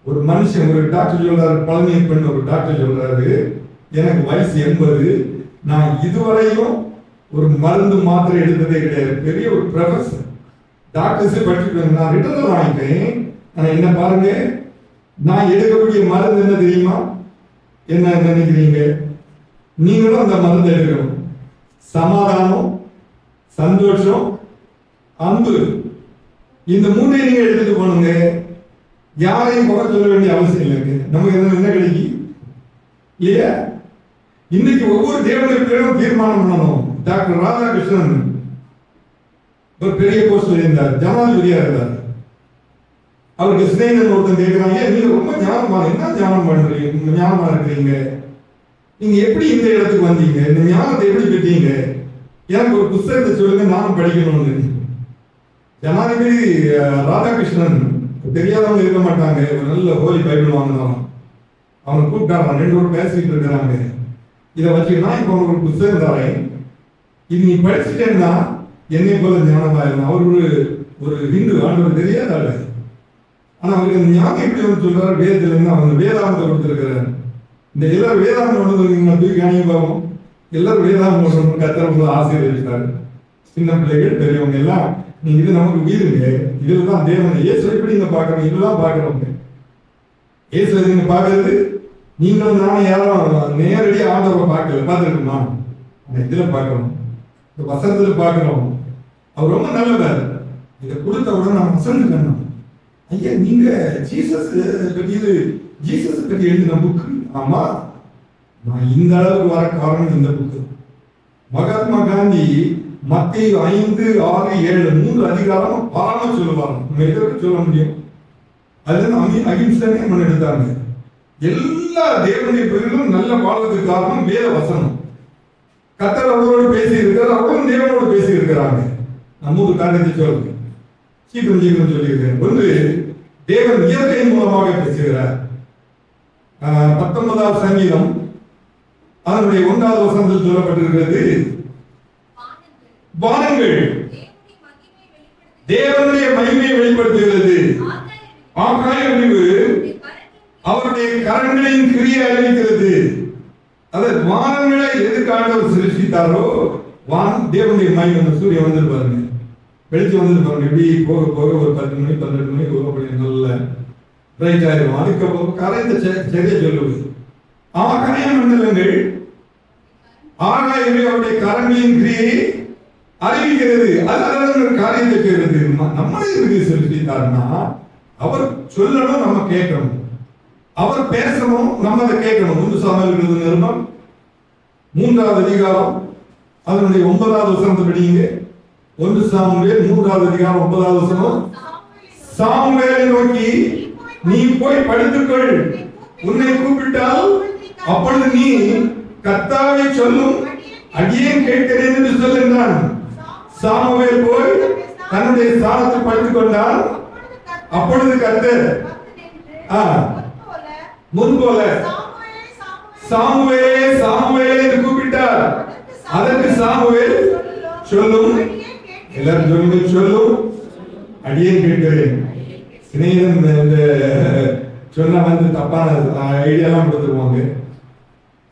ஒரு மனுஷன், ஒரு டாக்டர் சொல்றாரு, பழனி பெண் ஒரு டாக்டர் சொல்றாரு, எனக்கு வயசு 80, நான் இதுவரையும் ஒரு மருந்து மாத்திரை எடுத்ததே கிடையாது. பெரிய ஒரு ப்ரொஃபஸர், டாக்டர்ஸ் படிச்சுட்டு நான் ரிட்டர்ன் வாங்கிட்டேன். ஆனா என்ன பாருங்க, நான் எடுக்கக்கூடிய மருந்து என்ன தெரியுமா? என்ன நினைக்கிறீங்க? நீங்களும் அந்த மருந்து எடுக்கணும். சமாதானம், சந்தோஷம், அன்பு, இந்த மூணையும் நீங்க எடுத்துட்டு போனுங்க. யாரையும் குறை சொல்ல வேண்டிய அவசியம் இல்லைங்க. நமக்கு என்ன கிடைக்கும் இல்லையா? இன்னைக்கு ஒவ்வொரு தேவனுடைய பிள்ளைகளும் தீர்மானம் பண்ணணும். டாக்டர் ராதாகிருஷ்ணன் ஒரு பெரிய போஸ்ட்ல இருந்தார், ஜனாதிபதியா இருந்தார். அவருக்கு ஸ்னேகன் ஒருத்தன் கேட்கிறாங்க, நீங்க ரொம்ப ஞானமா, என்ன ஞானம் பண்றீங்க, ஞானமா இருக்கிறீங்க, நீங்க எப்படி இந்த இடத்துக்கு வந்தீங்க, இந்த ஞானத்தை எப்படி பெற்றீங்க, எனக்கு ஒரு புத்தகத்தை சொல்லுங்க, நானும் படிக்கணும்னு. ஜனாதிபதி ராதாகிருஷ்ணன் தெரியாதவங்க இருக்க மாட்டாங்க, ஒரு நல்ல ஹோலி பைபிள் வாங்கினாலும் அவங்க கூப்பிட்டாங்க, 2 பேரும் பேசிட்டு இருக்கிறாங்க. இதை வச்சுக்கினா இப்போ உங்களுக்கு ஒரு புத்தகம் தரேன், இது நீ படிச்சுட்டேன்னா என்னை போல ஞானமா இருக்கும். அவர் ஒரு ஹிந்து, ஆண்டவர் தெரியாத ஆளு. ஆனா அவருக்கு அந்த ஞானம் எப்படி வந்து சொல்றாரு, வேதத்துல இருந்து அவங்க வேதாந்தத்தை கொடுத்துருக்கிறார். இந்த எல்லாரும் வேதாந்தம் ஒன்று தூக்கி அணியும், எல்லாரும் வேதாந்தம் கத்தர ஆசீர்வதித்தாரு. சின்ன பிள்ளைகள் பெரியவங்க எல்லாம், நீங்க இது நமக்கு உயிருங்க, இதுல தான் தேவனை இயேசு எப்படி நீங்க பாக்குறோம், இதெல்லாம் பாக்குறவங்க. இயேசு நீங்க பாக்குறது, நீங்களும் நானும் யாரும் நேரடியா ஆண்டவரை பார்க்கல, பார்த்துருக்குமா? இதுல பாக்குறோம், இந்த வசனத்துல பாக்குறோம். அவர் ரொம்ப நல்லவர். இதை கொடுத்த உடனே நான் வசனம் கண்ணோம், ஐயா நீங்க ஜீசஸ் பற்றி எழுதின புக்கு. ஆமா, நான் இந்த அளவுக்கு வர காரணம் இந்த புக்கு. மகாத்மா காந்தி மத்தேயு 5, 6, 7 3 அதிகாரம் பாராம சொல்லுவாங்க. நம்ம எதற்கு சொல்ல முடியும்? அதுல அகிம்சனே எடுத்தாங்க. எல்லா தேவனுடைய பிள்ளைகளும் நல்ல வாழ்வதற்கு காரணம் வேத வசனம். கர்த்தர் அவரோடு பேசி இருக்கிறார், அவரும் தேவனோடு பேசி இருக்கிறாங்க. நம்ம ஒரு காரியத்தை சொல்லுங்க, சீக்கிரம் சொல்லியிருக்கேன். ஒன்று, தேவன் இயற்கையின் மூலமாக பேசுகிறார். 19வது சங்கீதம் அதனுடைய 1வது வசனத்தில் சொல்லப்பட்டிருக்கிறது, வானங்கள் தேவனுடைய மகிமையை வெளிப்படுத்துகிறது, ஆகாய அறிவு அவருடைய கரங்களின் கிரியை அறிவிக்கிறது. அதாவது வானங்களை எதுக்கு ஆண்டவர் சிருஷ்டித்தாரோ, வானம் தேவனுடைய மகிமை. சூரியன் வந்து பாருங்க, வெளிச்சம் வந்து பாருங்க, எப்படி போக போக ஒரு 10 மணி 12 மணிக்கு போகக்கூடிய நல்ல பிரைட் ஆயிரும். அதுக்கப்புறம் கரைந்த சரியா சொல்லுவது, ஆகாய மண்டலங்கள் ஆகாயமே அவருடைய கரங்களின் கிரியை அறிவிக்கிறது. அது காரியத்தை செய்கிறது. நம்மளே இருக்கு சிருஷ்டித்தார்னா அவர் சொல்லணும், நம்ம கேட்கணும். அவர் பேசணும், நம்ம அதை கேட்கணும். 1 சாமுவேல் நிருபம் 3வது அதிகாரம் அதனுடைய 9வது வசனத்தை படிங்க. 1 சாமுவேல் 3வது அதிகாரம் 9வது வசனம். சாமுவேலை நோக்கி, நீ போய் படுத்துக்கொள், உன்னை கூப்பிட்டால் அப்பொழுது நீ கர்த்தாவை சொல்லும், அடியேன் கேட்கிறேன் என்று சொல் என்றான். சாமுவேல் போய் தன்னுடைய ஸ்தானத்தில் படுத்துக் கொண்டான். அப்பொழுது கர்த்தர் முன்போல சாமுவேலே சாமுவேலே என்று கூப்பிட்டார். அதற்கு சாமுவேல், சொல்லும், எல்லாரும் சொல்லுங்க, சொல்லும், அடியேன் கேட்கிறேன். சிநேகிதன் இந்த சொன்னா தப்பான ஐடியாலாம் கொடுத்துருவாங்க.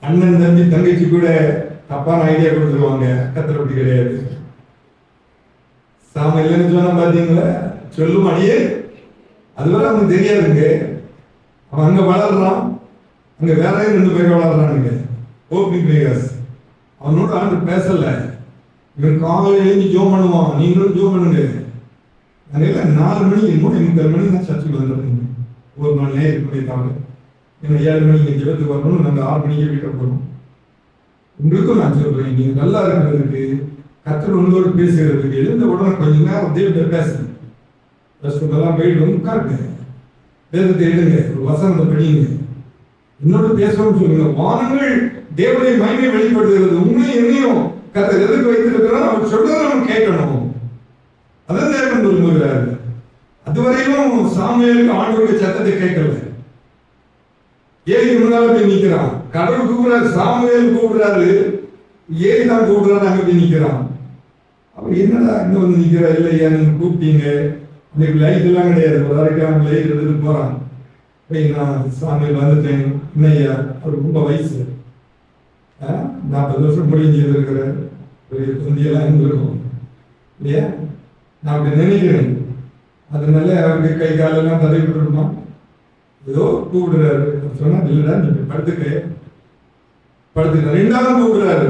அண்ணன் தம்பி தங்கச்சி கூட தப்பான ஐடியா கொடுத்துருவாங்க. கர்த்தர் அப்படி கிடையாது. சாமுவேல்னு சொன்னா பாத்தீங்களா, சொல்லும் அடியே, அதுவரை அவனுக்கு தெரியாதுங்க. அவன் அங்க வளர்றான், அங்க வேற 2 பேர் வளர்றானுங்க, ஓப்பனிங் பிளேயர்ஸ். அவனோட ஆண்டு பேசல. இவன் காலையில எழுந்து ஜோம் பண்ணுவான், நீங்களும் ஜோம் பண்ணுங்க. அதனால 4 மணிக்கு 3:30 மணிக்கு நான் சர்ச்சுக்கு வந்துடுறேன். ஒரு நாள் நேரம் பண்ணிட்டாங்க. ஏன்னா 7 மணிக்கு ஜெபத்துக்கு வரணும், நாங்கள் 6 மணிக்கு வீட்டை போகணும். உங்களுக்கும் நான் சொல்றேன், நீங்க நல்லா இருக்கிறதுக்கு, கர்த்தர் உங்களோடு பேசுகிறதுக்கு எழுந்த உடனே கொஞ்ச நேரம் தேவத்தை பேசுங்க. போயிட்டு வந்து உட்காருங்க, வேதத்தை எழுதுங்க, ஒரு வசனத்தை படிங்க, என்னோட பேசணும்னு சொல்லுங்க. வானங்கள் தேவனுடைய மகிமை வெளிப்படுத்துகிறது. உண்மையும் என்னையும் கர்த்தர் எதுக்கு வைத்திருக்கிறார், அவர் சொல்றதை நம்ம கேட்கணும். அதான் தேவன் விரும்புகிறார். அதுவரையிலும் சாமுவேலுக்கு ஆண்டவருடைய சத்தத்தை கேட்கல. ஏலி முன்னால போய் நிக்கிறான். கடவுள் கூப்பிடுறாரு, சாமுவேல் கூப்பிடுறாரு, ஏலி தான் கூப்பிடுறாரு, அங்க போய் நிக்கிறான். அவர் என்னடா இங்க வந்து நிக்கிறா, இல்லையா நீங்க கூப்பிட்டீங்க, இன்னைக்கு லைட் எல்லாம் கிடையாது, ஒரு அரைக்கான லைட் எடுத்துட்டு போறான். நான் சாமியில் வந்துட்டேன். இன்னையா அவர் ரொம்ப வயசு, 40 வருஷம் முடிஞ்சு இருக்கிற பெரிய தொந்தியெல்லாம் இருந்திருக்கும் இல்லையா, நான் அப்படி நினைக்கிறேன். அதனால அவருக்கு கை காலெல்லாம் தடவி விட்டுருமா, ஏதோ கூப்பிடுறாரு. சொன்னா இல்லடா நீங்க படுத்துக்க. 2வது கூப்பிடுறாரு.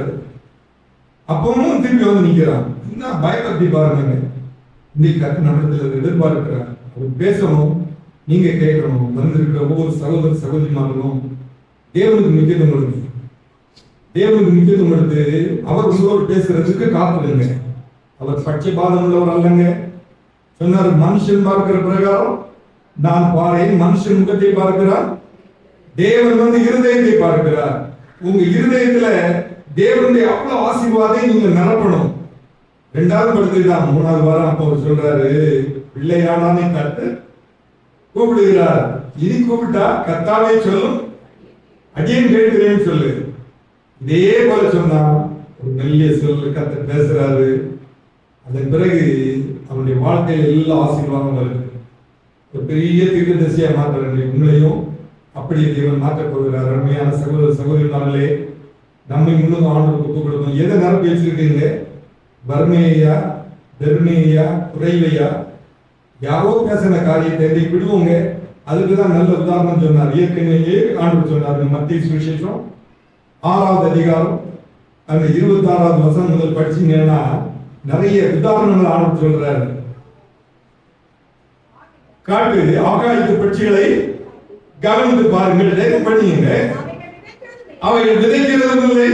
அப்பவும் திருப்பி வந்து நிக்கிறான். என்ன பயபக்தி பாருங்க. இன்னைக்கு கர்த்தர் நம்மிடத்தில் எதிர்பார்க்கிறார். அவர் பேசணும், நீங்க கேட்கணும். வந்திருக்கிற ஒவ்வொரு சகோதர சகோதரிமார்களும் தேவனுக்கு முக்கியத்துவம் கொடுங்க. தேவனுக்கு முக்கியத்துவம் கொடுத்து அவர் உங்களோடு பேசுறதுக்கு காத்துடுங்க. அவர் பட்சபாதம் உள்ளவர் அல்லங்க. சொன்னார், மனுஷன் பார்க்கிற பிரகாரம் நான் பாரேன், மனுஷன் முகத்தை பார்க்கிறார், தேவன் வந்து இருதயத்தை பார்க்கிறார். உங்க இருதயத்துல தேவனுடைய அவ்வளவு ஆசீர்வாதத்தை நீங்க நிரப்பணும். 2வது படுத்துதான் 3வது வாரம் அப்ப அவர் சொல்றாரு, பிள்ளையானானே கர்த்தர் கூப்பிடுகிறார். இனி கூப்பிட்டா கர்த்தாவே சொல்லும், அடியேன் கேட்கிறேன்னு சொல்லு. இதே போல சொன்னா ஒரு மெல்லிய சொல்லு கர்த்தர் பேசுறாரு. அதன் பிறகு அவனுடைய வாழ்க்கையில் எல்லா ஆசீர்வாதம் வருது. ஒரு பெரிய தீர்க்கதரிசியா மாற்ற உங்களையும் அப்படியே தேவன் மாற்றப் போகிறார். அருமையான சகோதர சகோதரினாலே நம்மை முன்னும் ஆண்டவருக்கு ஒப்புக் கொடுக்கணும். எதை நிரப்பி வச்சிருக்கீங்க? வறுமையா, பெருமையா, குறைவையா, யாரோ பேசின காரியத்தை விடுவோங்க. அதுக்குதான் நல்ல உதாரணம் சொன்னார். ஏற்கனவே ஆண்டவர் சொன்னார். மத்திய சுவிசேஷம் 6வது அதிகாரம் அந்த 26வது வசனம் முதல் படிச்சீங்கன்னா நிறைய உதாரணங்கள் ஆண்டவர் சொல்றாரு. காட்டு ஆகாயத்து பட்சிகளை கவனித்து பாருங்கள், படியுங்க. அவைகள் விதைக்கிறதும் இல்லை,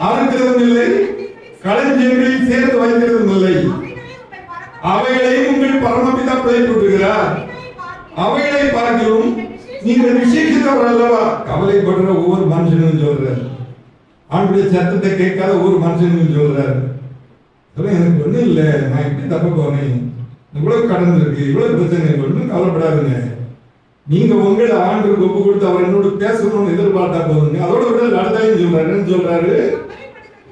அறுக்கிறதும் இல்லை, களஞ்சியங்களில் சேர்த்து வைக்கிறதும் இல்லை. அவைகளையும் உங்கள் பரமபிதா பிழைப்பூட்டுகிறார். அவைகளை பார்க்கிறோம், நீங்கள் விசேஷித்தவர் அல்லவா. கவலைப்படுற ஒவ்வொரு மனுஷனும் சொல்றாரு. ஆண்டுடைய சத்தத்தை கேட்காத ஒவ்வொரு மனுஷனும் சொல்றாரு. எனக்கு ஒண்ணும் இல்லை, நான் எப்படி தப்ப போனேன், இவ்வளவு கடன் இருக்கு, இவ்வளவு பிரச்சனை, ஒன்றும் கவலைப்படாதுங்க. நீங்க உங்களை ஆண்டுக்கு ஒப்பு கொடுத்து அவர் என்னோட பேசணும்னு எதிர்பார்த்தா போதுங்க. அதோட விட அடுத்தாலும் சொல்றாரு. என்ன சொல்றாரு?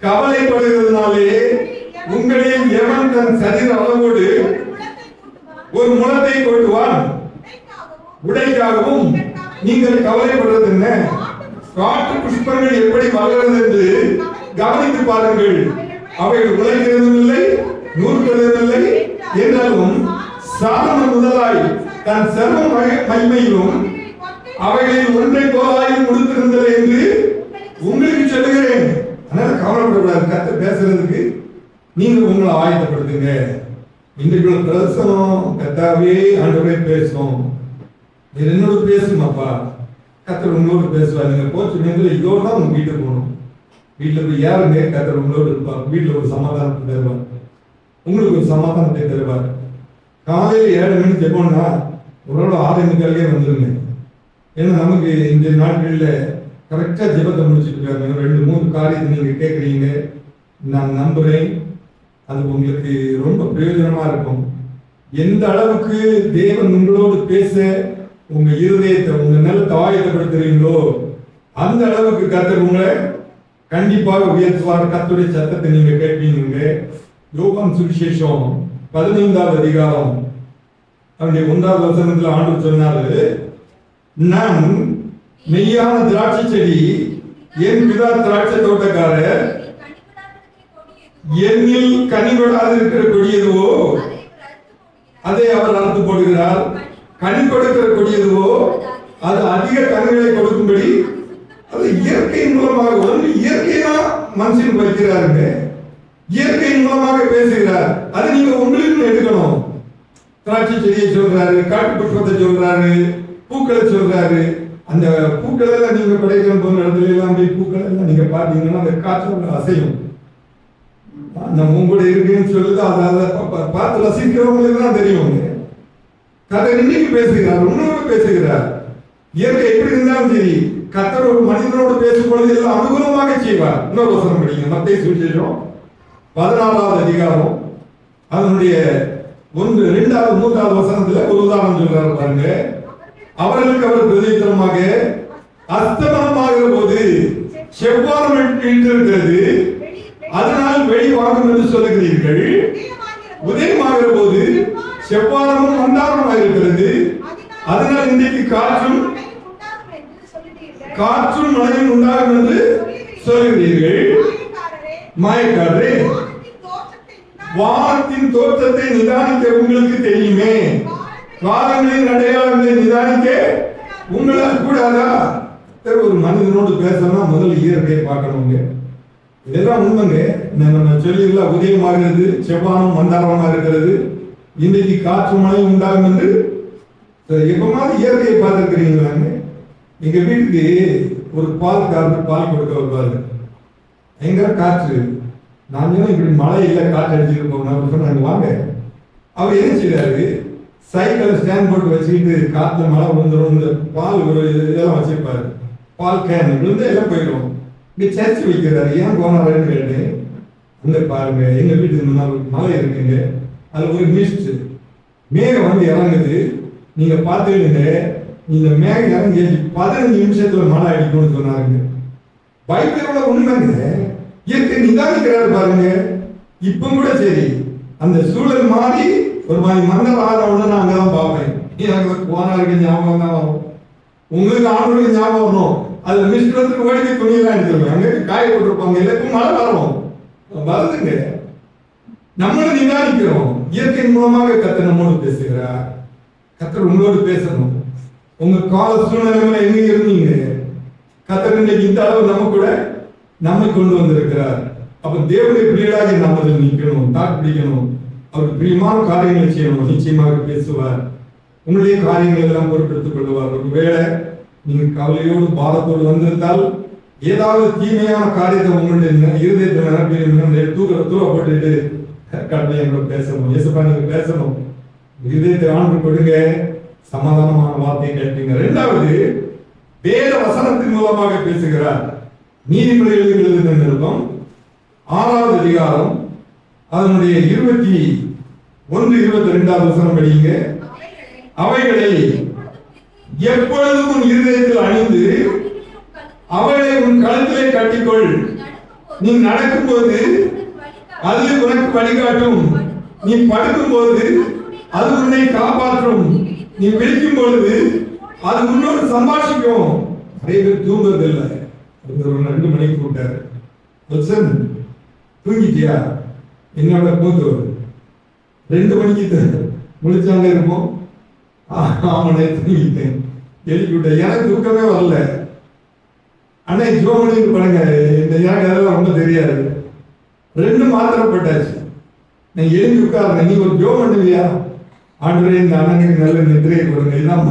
கவலைப்படுகிறதுனாலே உங்களில் எவன் தன் சரீர அளவோடு ஒரு முளத்தை கொட்டுவான், உடைக்காகவும் நீங்கள் கவலைப்படுறது என்ன? காட்டு புஷ்பங்கள் எப்படி வளர்கிறது என்று கவனித்து பாருங்கள். அவைகள் உழைக்கிறதும் இல்லை, நூற்கிறதும் இல்லை, என்றாலும் சாலமோன் முதலாய் தன் சர்வ மகிமையிலும் அவைகளில் ஒன்றை போலாயும் கொடுத்திருந்தது என்று உங்களுக்கு சொல்லுகிறேன். அதனால கவலைப்படக்கூடாது. கர்த்தர் பேசுறதுக்கு நீங்க உங்களை ஆயத்தப்படுத்துங்க. இன்றைக்குள்ள பிரசனம் கர்த்தாவே ஆண்டவரே பேசும், என்னோட பேசுமாப்பா, கர்த்தர் உங்களோடு பேசுவார். நீங்க போச்சு நேரத்தில் இதோடு தான் உங்க வீட்டுக்கு போகணும். வீட்டில் போய் யாருங்க கர்த்தர் உங்களோடு இருப்பார். வீட்டில் ஒரு சமாதானத்தை தருவார், உங்களுக்கு ஒரு சமாதானத்தை தருவார். காலையில் 7 மணிக்கு ஜெபம்னா உங்களோட 6:45 வந்துருங்க. ஏன்னா நமக்கு இந்த நாட்களில் கரெக்டாக ஜெபத்தை முடிச்சுட்டு இருக்காங்க. 2-3 காரியத்தை நீங்கள் கேட்குறீங்க. நான் நம்புகிறேன் அது உங்களுக்கு ரொம்ப பிரயோஜனமாக இருக்கும். எந்த அளவுக்கு தேவன் உங்களோடு பேச உங்க இருதயத்தை உங்க நிலத்தை ஆயத்தப்படுத்துறீங்களோ அந்த அளவுக்கு கர்த்தர் உங்களை கண்டிப்பாக உயர்த்துவார். கர்த்தருடைய சத்தத்தை நீங்க கேட்பீங்க. யோவான் சுவிசேஷம் 15வது அதிகாரம் அவருடைய 1வது வசனத்துல ஆண்டவர் சொன்னாரு, நான் மெய்யான திராட்சை செடி, என் பிதா திராட்சை தோட்டக்காரர், என்னில் கனிகொடாது இருக்கிற கொடி எதுவோ அதை அவர் அறுத்து போடுகிறார். கனி கொடுக்கிற கொடி எதுவோ அது அதிக கனிகளை கொடுக்கும்படி அது இயற்கையின் மூலமாக வந்து இயற்கையா மனுஷன் வைக்கிறாருங்க. இயற்கையின் மூலமாக பேசுகிறார். அது நீங்க உங்களுக்கு எடுக்கணும். திராட்சை செடியை சொல்றாரு, காட்டு புஷ்பத்தை சொல்றாரு, பூக்களை சொல்றாரு. அந்த பூக்களை எல்லாம் நீங்க படைக்கிற போன இடத்துல எல்லாம் போய் பூக்களை எல்லாம் நீங்க பாத்தீங்கன்னா அந்த காற்று அசையும். நம்ம உங்களோட இருக்குன்னு சொல்லுது. அதை பார்த்து ரசிக்கிறவங்களுக்கு தான் தெரியும். கர்த்தர் இன்னைக்கு பேசுகிறார், உன்னோடு பேசுகிறார். இயற்கை எப்படி இருந்தாலும் சரி, கர்த்தர் ஒரு மனிதனோடு பேசும் பொழுது எல்லாம் அனுகூலமாக செய்வார். இன்னொரு வசனம் படிங்க, மத்தேயு சுவிசேஷம் 14வது அதிகாரம் அதனுடைய 1, 2, 3வது வசனத்துல ஒரு உதாரணம் சொல்றாரு பாருங்க. அவர்களுக்கு அவர் பிரதித்திரமாக அஸ்தமனமாகிற போது செவ்வானம் இருக்கிறது, அதனால் வெளி வாங்கும் என்று சொல்லுகிறீர்கள். உதயமாகிற போது செவ்வானமும் மந்தாரமாக இருக்கிறது, அதனால் இன்றைக்கு காற்றும் மழையும் உண்டாகும் என்று சொல்லுகிறீர்கள். மாயக்காரரே, வானத்தின் தோற்றத்தை நிதானிக்க உங்களுக்கு தெரியுமே, காலங்களின் அடையாளங்களை நிதானிக்க உங்களால் கூடாதா? ஒரு மனிதனோடு பேசணும்னா முதல்ல இயற்கையை பார்க்கணுங்க. இதெல்லாம் உண்மைங்க. நம்ம சொல்லிடலாம், உதயமாகிறது, செவ்வானம் மந்தாரமாக இருக்கிறது, இன்றைக்கு காற்று மழை உண்டாகும் என்று. எப்பமாவது இயற்கையை பார்த்துருக்கிறீங்களாங்க? எங்க வீட்டுக்கு ஒரு பால்காரர் பால் கொடுக்க வருவாரு. எங்க காற்று, நான் இப்படி மழை இல்லை காற்று அடிச்சுட்டு சொன்னாங்க வாங்க. அவர் என்ன செய்யறாரு, சைக்கிளை ஸ்டாண்ட் போட்டு வச்சுக்கிட்டு காற்றுல மழை விழுந்துடும், இந்த பால் ஒரு இதெல்லாம் வச்சிருப்பாரு, பால் கேன் விழுந்து எல்லாம் போயிடும். இங்க சர்ச் வைக்கிறாரு. ஏன் போனாருன்னு கேட்டேன். அங்க பாருங்க, எங்க வீட்டுக்கு முன்னால் மலை இருக்குங்க, அது ஒரு மிஸ்ட் மேகம் வந்து இறங்குது. நீங்க பார்த்துக்கிடுங்க, இந்த மேகம் இறங்கி 15 நிமிஷத்துல மழை அடிக்கும்னு சொன்னாருங்க. பைபிளோட உண்மைங்க. இயற்கை நிதானிக்கிறாரு பாருங்க. இப்ப கூட சரி, அந்த சூழல் மாறி ஒரு மாதிரி மன்னர் ஆகிறவன நான் அங்கதான் பார்ப்பேன். எனக்கு போனாருக்கு ஞாபகம் தான் வரும், உங்களுக்கு ஆண்டவருக்கு ஞாபகம் வரணும். அதுல மிஸ்டத்துக்கு ஓடிக்கை துணியெல்லாம் எடுத்துருவாங்க, அங்கே காய போட்டிருப்பாங்க. எல்லாருக்கும் மழை வரும், வருதுங்க. நம்மளும் நிதானிக்கிறோம். இயற்கையின் மூலமாக கர்த்தர் நம்மோடு பேசுகிறார். கர்த்தர் உங்களோடு பேசணும். உங்க கால சூழ்நிலையில எங்க இருந்தீங்க, கர்த்தர் இன்னைக்கு இந்த அளவு நம்ம கூட நம்மை கொண்டு வந்திருக்கிறார். அப்ப தேவனுடைய பிள்ளைகளாக நம்ம நிற்கணும், தாக்கு பிடிக்கணும், அவருக்கு பிரியமான காரியங்களை செய்யணும். நிச்சயமாக பேசுவார். உங்களுடைய காரியங்கள் எல்லாம் பொறுப்பெடுத்துக் கொள்வார். ஒருவேளை நீங்க கவலையோடு பாரத்தோடு வந்திருந்தால், ஏதாவது தீமையான காரியத்தை உங்களுடைய இருதயத்தில் நிரப்பி தூக்கப்பட்டு கட்டளையோட பேசணும். இயேசுப்பா நீங்க பேசணும், இதயத்தை ஆண்டு கொடுங்க, சமாதானமான வார்த்தையை கேட்பீங்க. 2வது, வேத வசனத்தின் மூலமாக பேசுகிறார். நீதிமொழிகளுக்கு எழுதின நிருபம் 6வது அதிகாரம் அதனுடைய 21-22வது வசனம் படிங்க. அவைகளை எப்பொழுதும் உன் இருதயத்தில் அணிந்து அவைகளை உன் கழுத்திலே கட்டிக்கொள். நீ நடக்கும்போது அது உனக்கு வழிகாட்டும், நீ படுக்கும் போது அது உன்னை காப்பாற்றும், நீ விழிக்கும் பொழுது அது உன்னோடு சம்பாஷிக்கும். நிறைய பேர் தூங்குறதில்லை. 2 மணிக்கு கூட்டாரு, தூங்கிட்டியா? என்னோட மூத்தவர் 2 மணிக்கு முழிச்சாங்க இருப்போம். ஆமாண்ணே தூங்கிட்டேன், எழுப்பி விட்டேன். எனக்கு தூக்கமே வரல. அண்ணா ஜோமணிக்கு படுங்க, இந்த எனக்கு அதெல்லாம் ரொம்ப தெரியாது. 2 மாத்திரை போட்டாச்சு. நான் எழுதி உட்கார்றேன். நீ ஒரு ஜோம் பண்ணுவியா? ஆண்டவரே இந்த அண்ணனுக்கு நல்ல நிதிரையை கொடுங்க. இதான்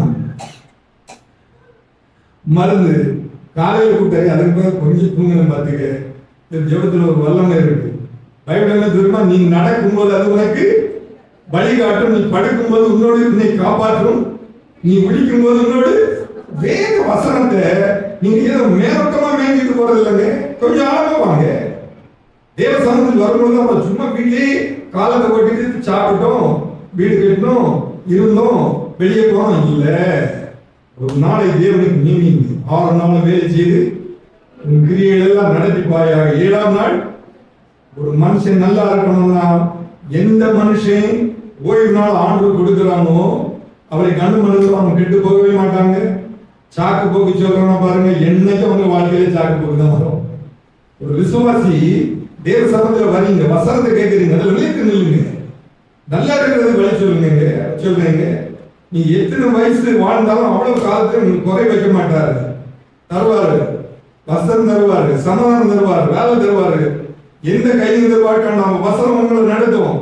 மருந்து. காலையில் கூட்டாரு, அதுக்கு பிறகு கொஞ்சம் தூங்கணும். பார்த்துக்க, ஜெபத்தில் ஒரு வல்லமை இருக்கு. பைபிள் என்ன தெரியுமா? நீ நடக்கும்போது அது உனக்கு வழிகாட்டும், நீ படுக்கும்போது உன்னோடு உன்னை காப்பாற்றும், நீ விழிக்கும் போது உன்னோடு. வேத வசனத்தை நீங்க ஏதோ மேலோட்டமா மேய்ஞ்சிட்டு போறது இல்லைங்க, கொஞ்சம் ஆழமா வாங்க. தேவ சமூகத்தில் வரும்போது நம்ம சும்மா வீட்டிலே காலத்தை கொட்டிட்டு சாப்பிட்டோம், வீடு கட்டணும், இருந்தோம், வெளியே போனோம் இல்ல. ஒரு நாளை தேவனுக்கு நியமிங்க. 6 நாள் வேலை செய்து உன் கிரியைகள் எல்லாம் நடத்திப்பாயாக. 7ஆம் நாள் ஒரு மனுஷன் நல்லா இருக்கணும்னா, எந்த மனுஷன் ஓய்வு நாள் ஆண்டு கொடுக்கிறானோ அவரை கண்டு மனதில் அவங்க கெட்டு போகவே மாட்டாங்க. சாக்கு போக்கு சொல்றோம்னா பாருங்க, என்னைக்கு அவங்க வாழ்க்கையில சாக்கு போக்கு தான் வரும். ஒரு விசுவாசி தேவ சமூகத்தில் வரீங்க, வசனத்தை கேட்குறீங்க, அதில் விளையாட்டு நில்லுங்க, நல்லா இருக்கிறது வழி சொல்றீங்க. நீ எத்தனை வயசு வாழ்ந்தாலும் அவ்வளவு காலத்துல உங்களுக்கு குறை வைக்க மாட்டாரு. தருவாரு, வசனம் தருவாரு, சமாதானம் தருவாரு, வேலை தருவாரு, எந்த கையில் தருவாருக்கான நம்ம வசனம் உங்களை நடத்தும்.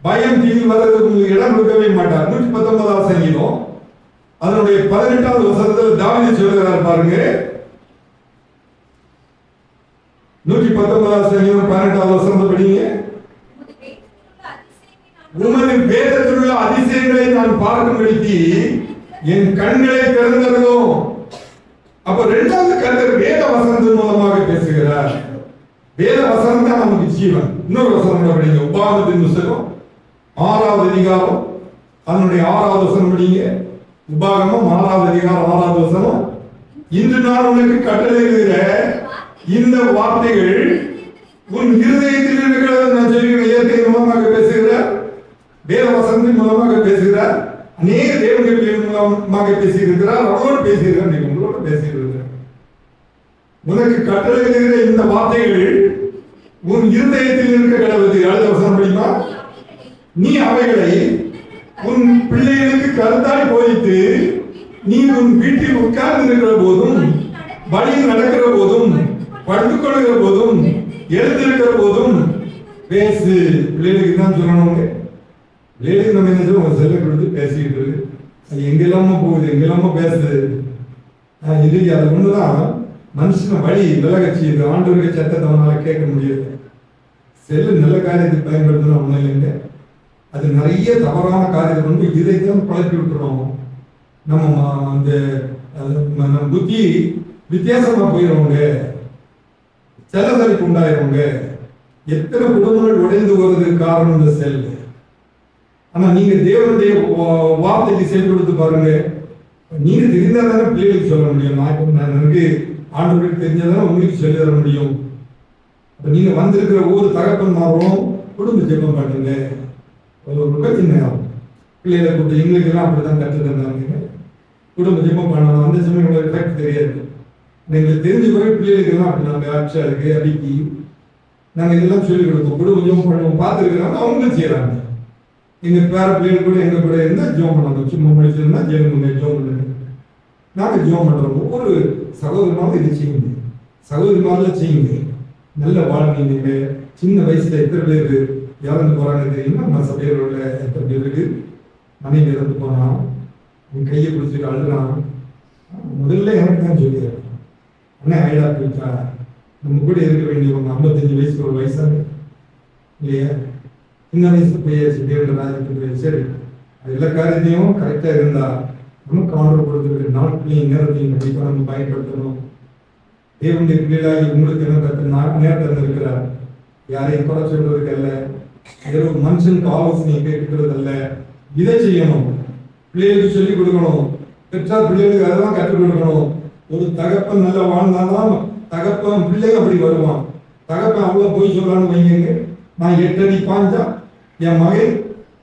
பயம் தீவில் வர்றதுக்கு உங்களுக்கு இடம் கொடுக்கவே மாட்டார். 119ஆம் சங்கீதம் அதனுடைய 18வது வசனத்தில் தாவீது சொல்கிறார் பாருங்க. 119ஆம் சங்கீதம் 18வது வசனத்தை படிங்க. உமது வேதத்தில் உள்ள அதிசயங்களை நான் பார்க்கும்படிக்கு என் கண்களை திறந்ததும். அப்ப 2வது கர்த்தர் வேத வசனத்தின் மூலமாக பேசுகிறார். வேத வசனம் தான் நமக்கு ஜீவன். இன்னொரு வசனம் படிங்க, உபாகமத்தின் புத்தகம் 6வது அதிகாரம் அதனுடைய 6வது வசனம் படிங்க. உபாகமம் 6வது அதிகாரம் 6வது வசனம். இன்று நான் உனக்கு கட்டளையிடுகிற இந்த வார்த்தைகள் உன் இருதயத்தில் இருக்கிறது. நான் சொல்கிறேன், இயற்கை மூலமாக பேசுகிறார், வேத வசனத்தின் மூலமாக பேசுகிறார், அநேக தேவர்கள் மூலமாக பேசியிருக்கிறார், அவரோடு பேசுகிறார், உங்களோட பேசியிருக்கிறார். உனக்கு கட்டளையிடுகிற இந்த வார்த்தைகள் உன் இருதயத்தில் இருக்க கடவுது. அடுத்த வசனம் படிமா. நீ அவைகளை உன் பிள்ளைகளுக்கு கருத்தாய் போதித்து, நீ உன் வீட்டில் உட்கார்ந்து இருக்கிற போதும், வழியில் நடக்கிற போதும், படுத்துக் கொள்கிற போதும், எழுந்திருக்கிற போதும் பேசு. பிள்ளைகளுக்கு தான் சொல்லணும். பிள்ளைகளுக்கு நம்ம என்ன சொல்லுவோம்? செல்ல கொடுத்து பேசிக்கிட்டு இருக்கு, அது எங்கெல்லாமோ போகுது, எங்கெல்லாமோ பேசுது. இது அது ஒண்ணுதான் மனுஷன வழி விலகச்சி. இந்த ஆண்டவருடைய சத்தத்தை அவனால கேட்க முடியாது. செல்லு நல்ல காரியத்துக்கு பயன்படுத்தணும் ஒன்றும் இல்லைங்க, அது நிறைய தவறான காரியத்தை வந்து இதைத்தான் பழக்கி விட்டுறோம். நம்ம அந்த நம்ம புத்தி வித்தியாசமா போயிடுவோங்க, செலவழிப்பு உண்டாயிருவோங்க. எத்தனை குடும்பங்கள் உடைந்து போறதுக்கு காரணம் இந்த செல். ஆனா நீங்க தேவனுடைய வார்த்தைக்கு செல் கொடுத்து பாருங்க. நீங்க தெரிந்தா தானே பிள்ளைகளுக்கு சொல்ல முடியும். நான் எனக்கு ஆண்டவருக்கு தெரிஞ்சதானே உங்களுக்கு சொல்லி தர முடியும். அப்ப நீங்க வந்திருக்கிற ஒவ்வொரு தகப்பன்மாரும் குடும்ப ஜெபம் பண்ணுங்க. பிள்ளைகளை கூப்பிட்டு எங்களுக்கு எல்லாம் அப்படிதான் கற்று தந்தாங்க. குடும்ப ஜெபம் பண்ணணும். அந்த சமயம் உங்களுக்கு எஃபெக்ட் தெரியாது. எங்களுக்கு தெரிஞ்ச பிறகு பிள்ளைகளுக்கு எல்லாம் அப்படி நாங்கள் ஆட்சா இருக்கு அடிக்கி நாங்கள் இதெல்லாம் சொல்லிக் கொடுப்போம். குடும்ப ஜெபம் பண்ணுவோம். பார்த்துருக்கிறாங்க, அவங்களும் செய்யறாங்க. எங்க பேர பிள்ளைகள் கூட எங்க கூட இருந்தா ஜெபம் பண்ணணும். சும்மா முடிச்சிருந்தா ஜெபம் பண்ணுங்க. நாங்க ஜெபம் பண்றோம். ஒவ்வொரு சகோதரமாவும் இது செய்யுங்க, சகோதரிமாரில் செய்யுங்க. நல்ல வாழ்க்கை. நீங்க சின்ன வயசுல எத்தனை பேருக்கு இறந்து போறாங்க தெரியுமா? நம்ம சபையில் உள்ள எத்தனை பேருக்கு மனைவி இறந்து போனான், உன் கையை பிடிச்சிட்டு அழுறான். முதல்ல எனக்கு தான் சொல்லிடுறேன், அண்ணன் ஆயிடா போயிட்டா, நம்ம கூட இருக்க வேண்டியவங்க 55 வயசுக்கு ஒரு வயசாக இல்லையா? இந்த வயசு போயாச்சு, தேவன் ராஜ்யத்துக்கு. சரி, அது எல்லா காரியத்தையும் கரெக்டா இருந்தா நமக்கு ஆர்டர் கொடுத்துருக்கு. நாட்களையும் நேரத்தையும் கண்டிப்பா நம்ம பயன்படுத்தணும். தேவனுடைய பிள்ளைகளாகி உங்களுக்கு என்ன கற்று நேரத்தை இருந்திருக்கிறார். யாரையும் குறை சொல்றதுக்கு அல்ல, ஏதோ மனுஷனுக்கு ஆலோசனை கேட்கறது அல்ல. இதை செய்யணும், பிள்ளைகளுக்கு சொல்லிக் கொடுக்கணும். பெற்றார் பிள்ளைகளுக்கு அதெல்லாம் கற்றுக் கொடுக்கணும். ஒரு தகப்பன் நல்லா வாழ்ந்தாதான் தகப்பன் பிள்ளைங்க அப்படி வருவான். தகப்பன் அவ்வளவு போய் சொல்றான்னு வைங்க. நான் 8 அடி பாஞ்சா என் மகன்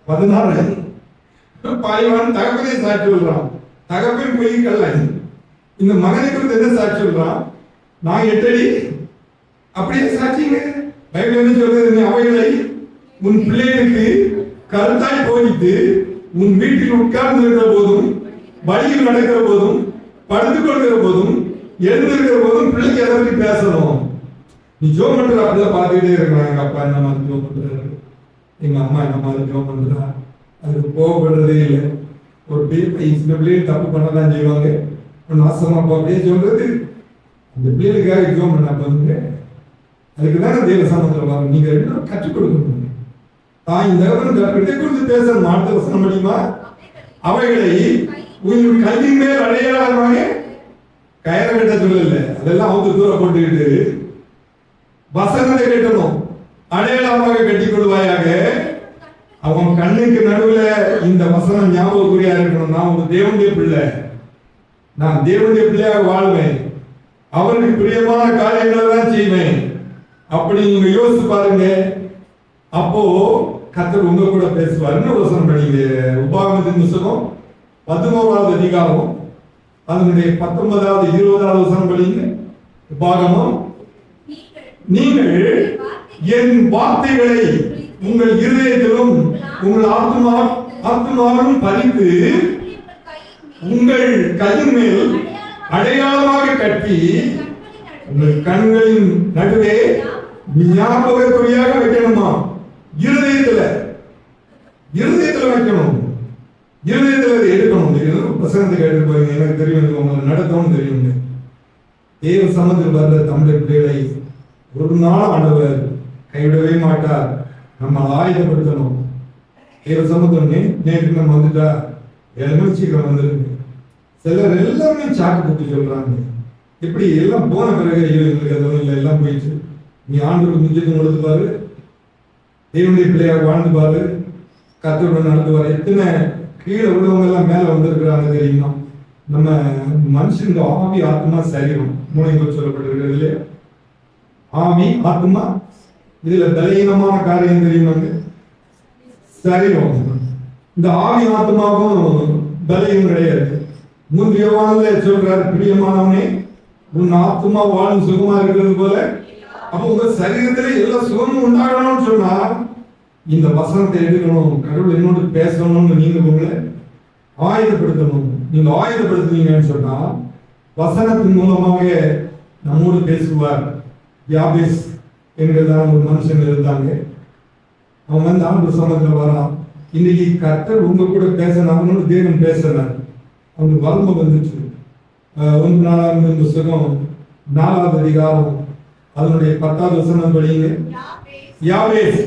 16 பாய்வான் தகப்பனே சாட்சி சொல்றான். தகப்பன் போய் கல்ல இந்த மகனை குறித்து என்ன சாட்சி சொல்றான்? நான் 8 அடி அப்படியே சாட்சிங்க. பைபிள் என்ன சொல்றது? நீ அவைகளை உன் பிள்ளைகளுக்கு கருத்தாய் போதித்து, உன் வீட்டில் உட்கார்ந்து இருக்கிற போதும், வழியில் நடக்கிற போதும், படுத்துக் கொள்கிற போதும், எழுந்திருக்கிற போதும் பிள்ளைக்கு எதை பற்றி பேசணும். நீ ஜோம் பண்ற அப்படிதான் பார்த்துக்கிட்டே இருக்கிறான். எங்க அப்பா என்ன மாதிரி ஜோம் பண்றாரு, எங்க அம்மா என்ன மாதிரி ஜோம் பண்றா, அதுக்கு கோவப்படுறதே இல்லை. ஒரு சில பிள்ளைகள் தப்பு பண்ணதான் செய்வாங்க. நாசமா போ அப்படியே சொல்றது. அந்த பிள்ளைகளுக்காக ஜோம் பண்ண பாருங்க. அதுக்கு தானே தேவ சமூகத்தில் வரும். நீங்க ரெண்டும் கற்றுக் கொடுக்கணும். தாய் தேவன் கற்றுக்கிட்டே குறித்து பேச மாட்டு வசனம் முடியுமா? அவைகளை உங்கள் கையின் மேல் அடையாளமாக கயிறு கட்ட சொல்லல, அதெல்லாம் அவங்க தூரம் போட்டுக்கிட்டு வசனத்தை கட்டணும். அடையாளமாக கட்டிக் கொள்வாயாக. அவன் கண்ணுக்கு நடுவுல இந்த வசனம் ஞாபகக்குறியா இருக்கணும். நான் ஒரு தேவனுடைய பிள்ளை, நான் தேவனுடைய பிள்ளையாக வாழ்வேன், அவருக்கு பிரியமான காரியங்களை தான் செய்வேன். அப்படி நீங்க யோசிச்சு பாருங்க. அப்போ கர்த்தர் உங்க கூட பேசுவார். என்ன வசனம் படிங்க? உபாகமத்தின் புத்தகம் 11வது அதிகாரம் அதனுடைய 19வது 20வது வசனம் படிங்க. உபாகமம், நீங்கள் என் வார்த்தைகளை உங்கள் இருதயத்திலும் உங்கள் ஆத்மாவிலும் பதித்து உங்கள் கையின் மேல் அடையாளமாக கட்டி உங்கள் கண்களின் நடுவே ஞாபகக்குறியாக வைக்கணுமா? இருதயத்துல வைக்கணும். இருதயத்துல எடுக்கணும். பிரசங்கத்துக்கு எடுத்து போய் எனக்கு தெரியும், உங்களுக்கு நடத்தவும் தெரியும். தேவ சமூகத்தில் வர்ற தமிழ் பிள்ளைகளை ஒரு நாள் ஆண்டவர் கைவிடவே மாட்டார். நம்ம ஆயுதப்படுத்தணும். தேவ சமூகம் நேற்று நம்ம வந்துட்டா 7 மணி சீக்கிரம் வந்துருக்கு. சிலர் எல்லாமே சாக்கு போட்டு சொல்றாங்க. இப்படி எல்லாம் போன பிறகு எங்களுக்கு எதுவும் இல்லை, எல்லாம் போயிடுச்சு. நீ ஆண்டவருக்கு முக்கியத்துவம் கொடுத்து பாரு, தேவனுடைய பிள்ளையாக வாழ்ந்து பாரு, கர்த்தருடன் நடத்துவார். எத்தனை கீழே உள்ளவங்க எல்லாம் மேல வந்திருக்கிறாங்க தெரியுமா? நம்ம மனுஷனுக்கு ஆவி ஆத்மா சரீரம் 3 சொல்லப்பட்டிருக்கிறது இல்லையா? ஆவி ஆத்மா, இதுல பலகீனமான காரியம் தெரியுமாங்க? சரீரம். இந்த ஆவி ஆத்மாவும் பலகீனம் கிடையாது. 3 யோவான்ல சொல்றாரு, பிரியமானவனே உன் ஆத்மா வாழும் சுகமா இருக்கிறது போல அப்ப உங்க சரீரத்திலே எல்லா சுகமும் உண்டாகணும்னு சொன்னா இந்த வசனத்தை எடுக்கணும். கடவுள் என்னோடு பேசணும்னு நீங்க உங்களை ஆயுதப்படுத்தணும். நீங்க ஆயுதப்படுத்துனீங்கன்னு சொன்னா வசனத்தின் மூலமாக நம்மோடு பேசுவார். யாபேஸ் என்கிறதான ஒரு மனுஷன் இருந்தாங்க. அவன் வந்து ஆண்டு சமத்துல வரான். இன்னைக்கு கர்த்தர் உங்க கூட பேசினாங்கன்னு தேவன் பேசுறார். அவனுக்கு வறுமை வந்துச்சு. 1 நாளாகமத்தின் புத்தகம் 4வது அதிகாரம் அதனுடைய 10வது வசனம் படிங்க. யாபேஸ்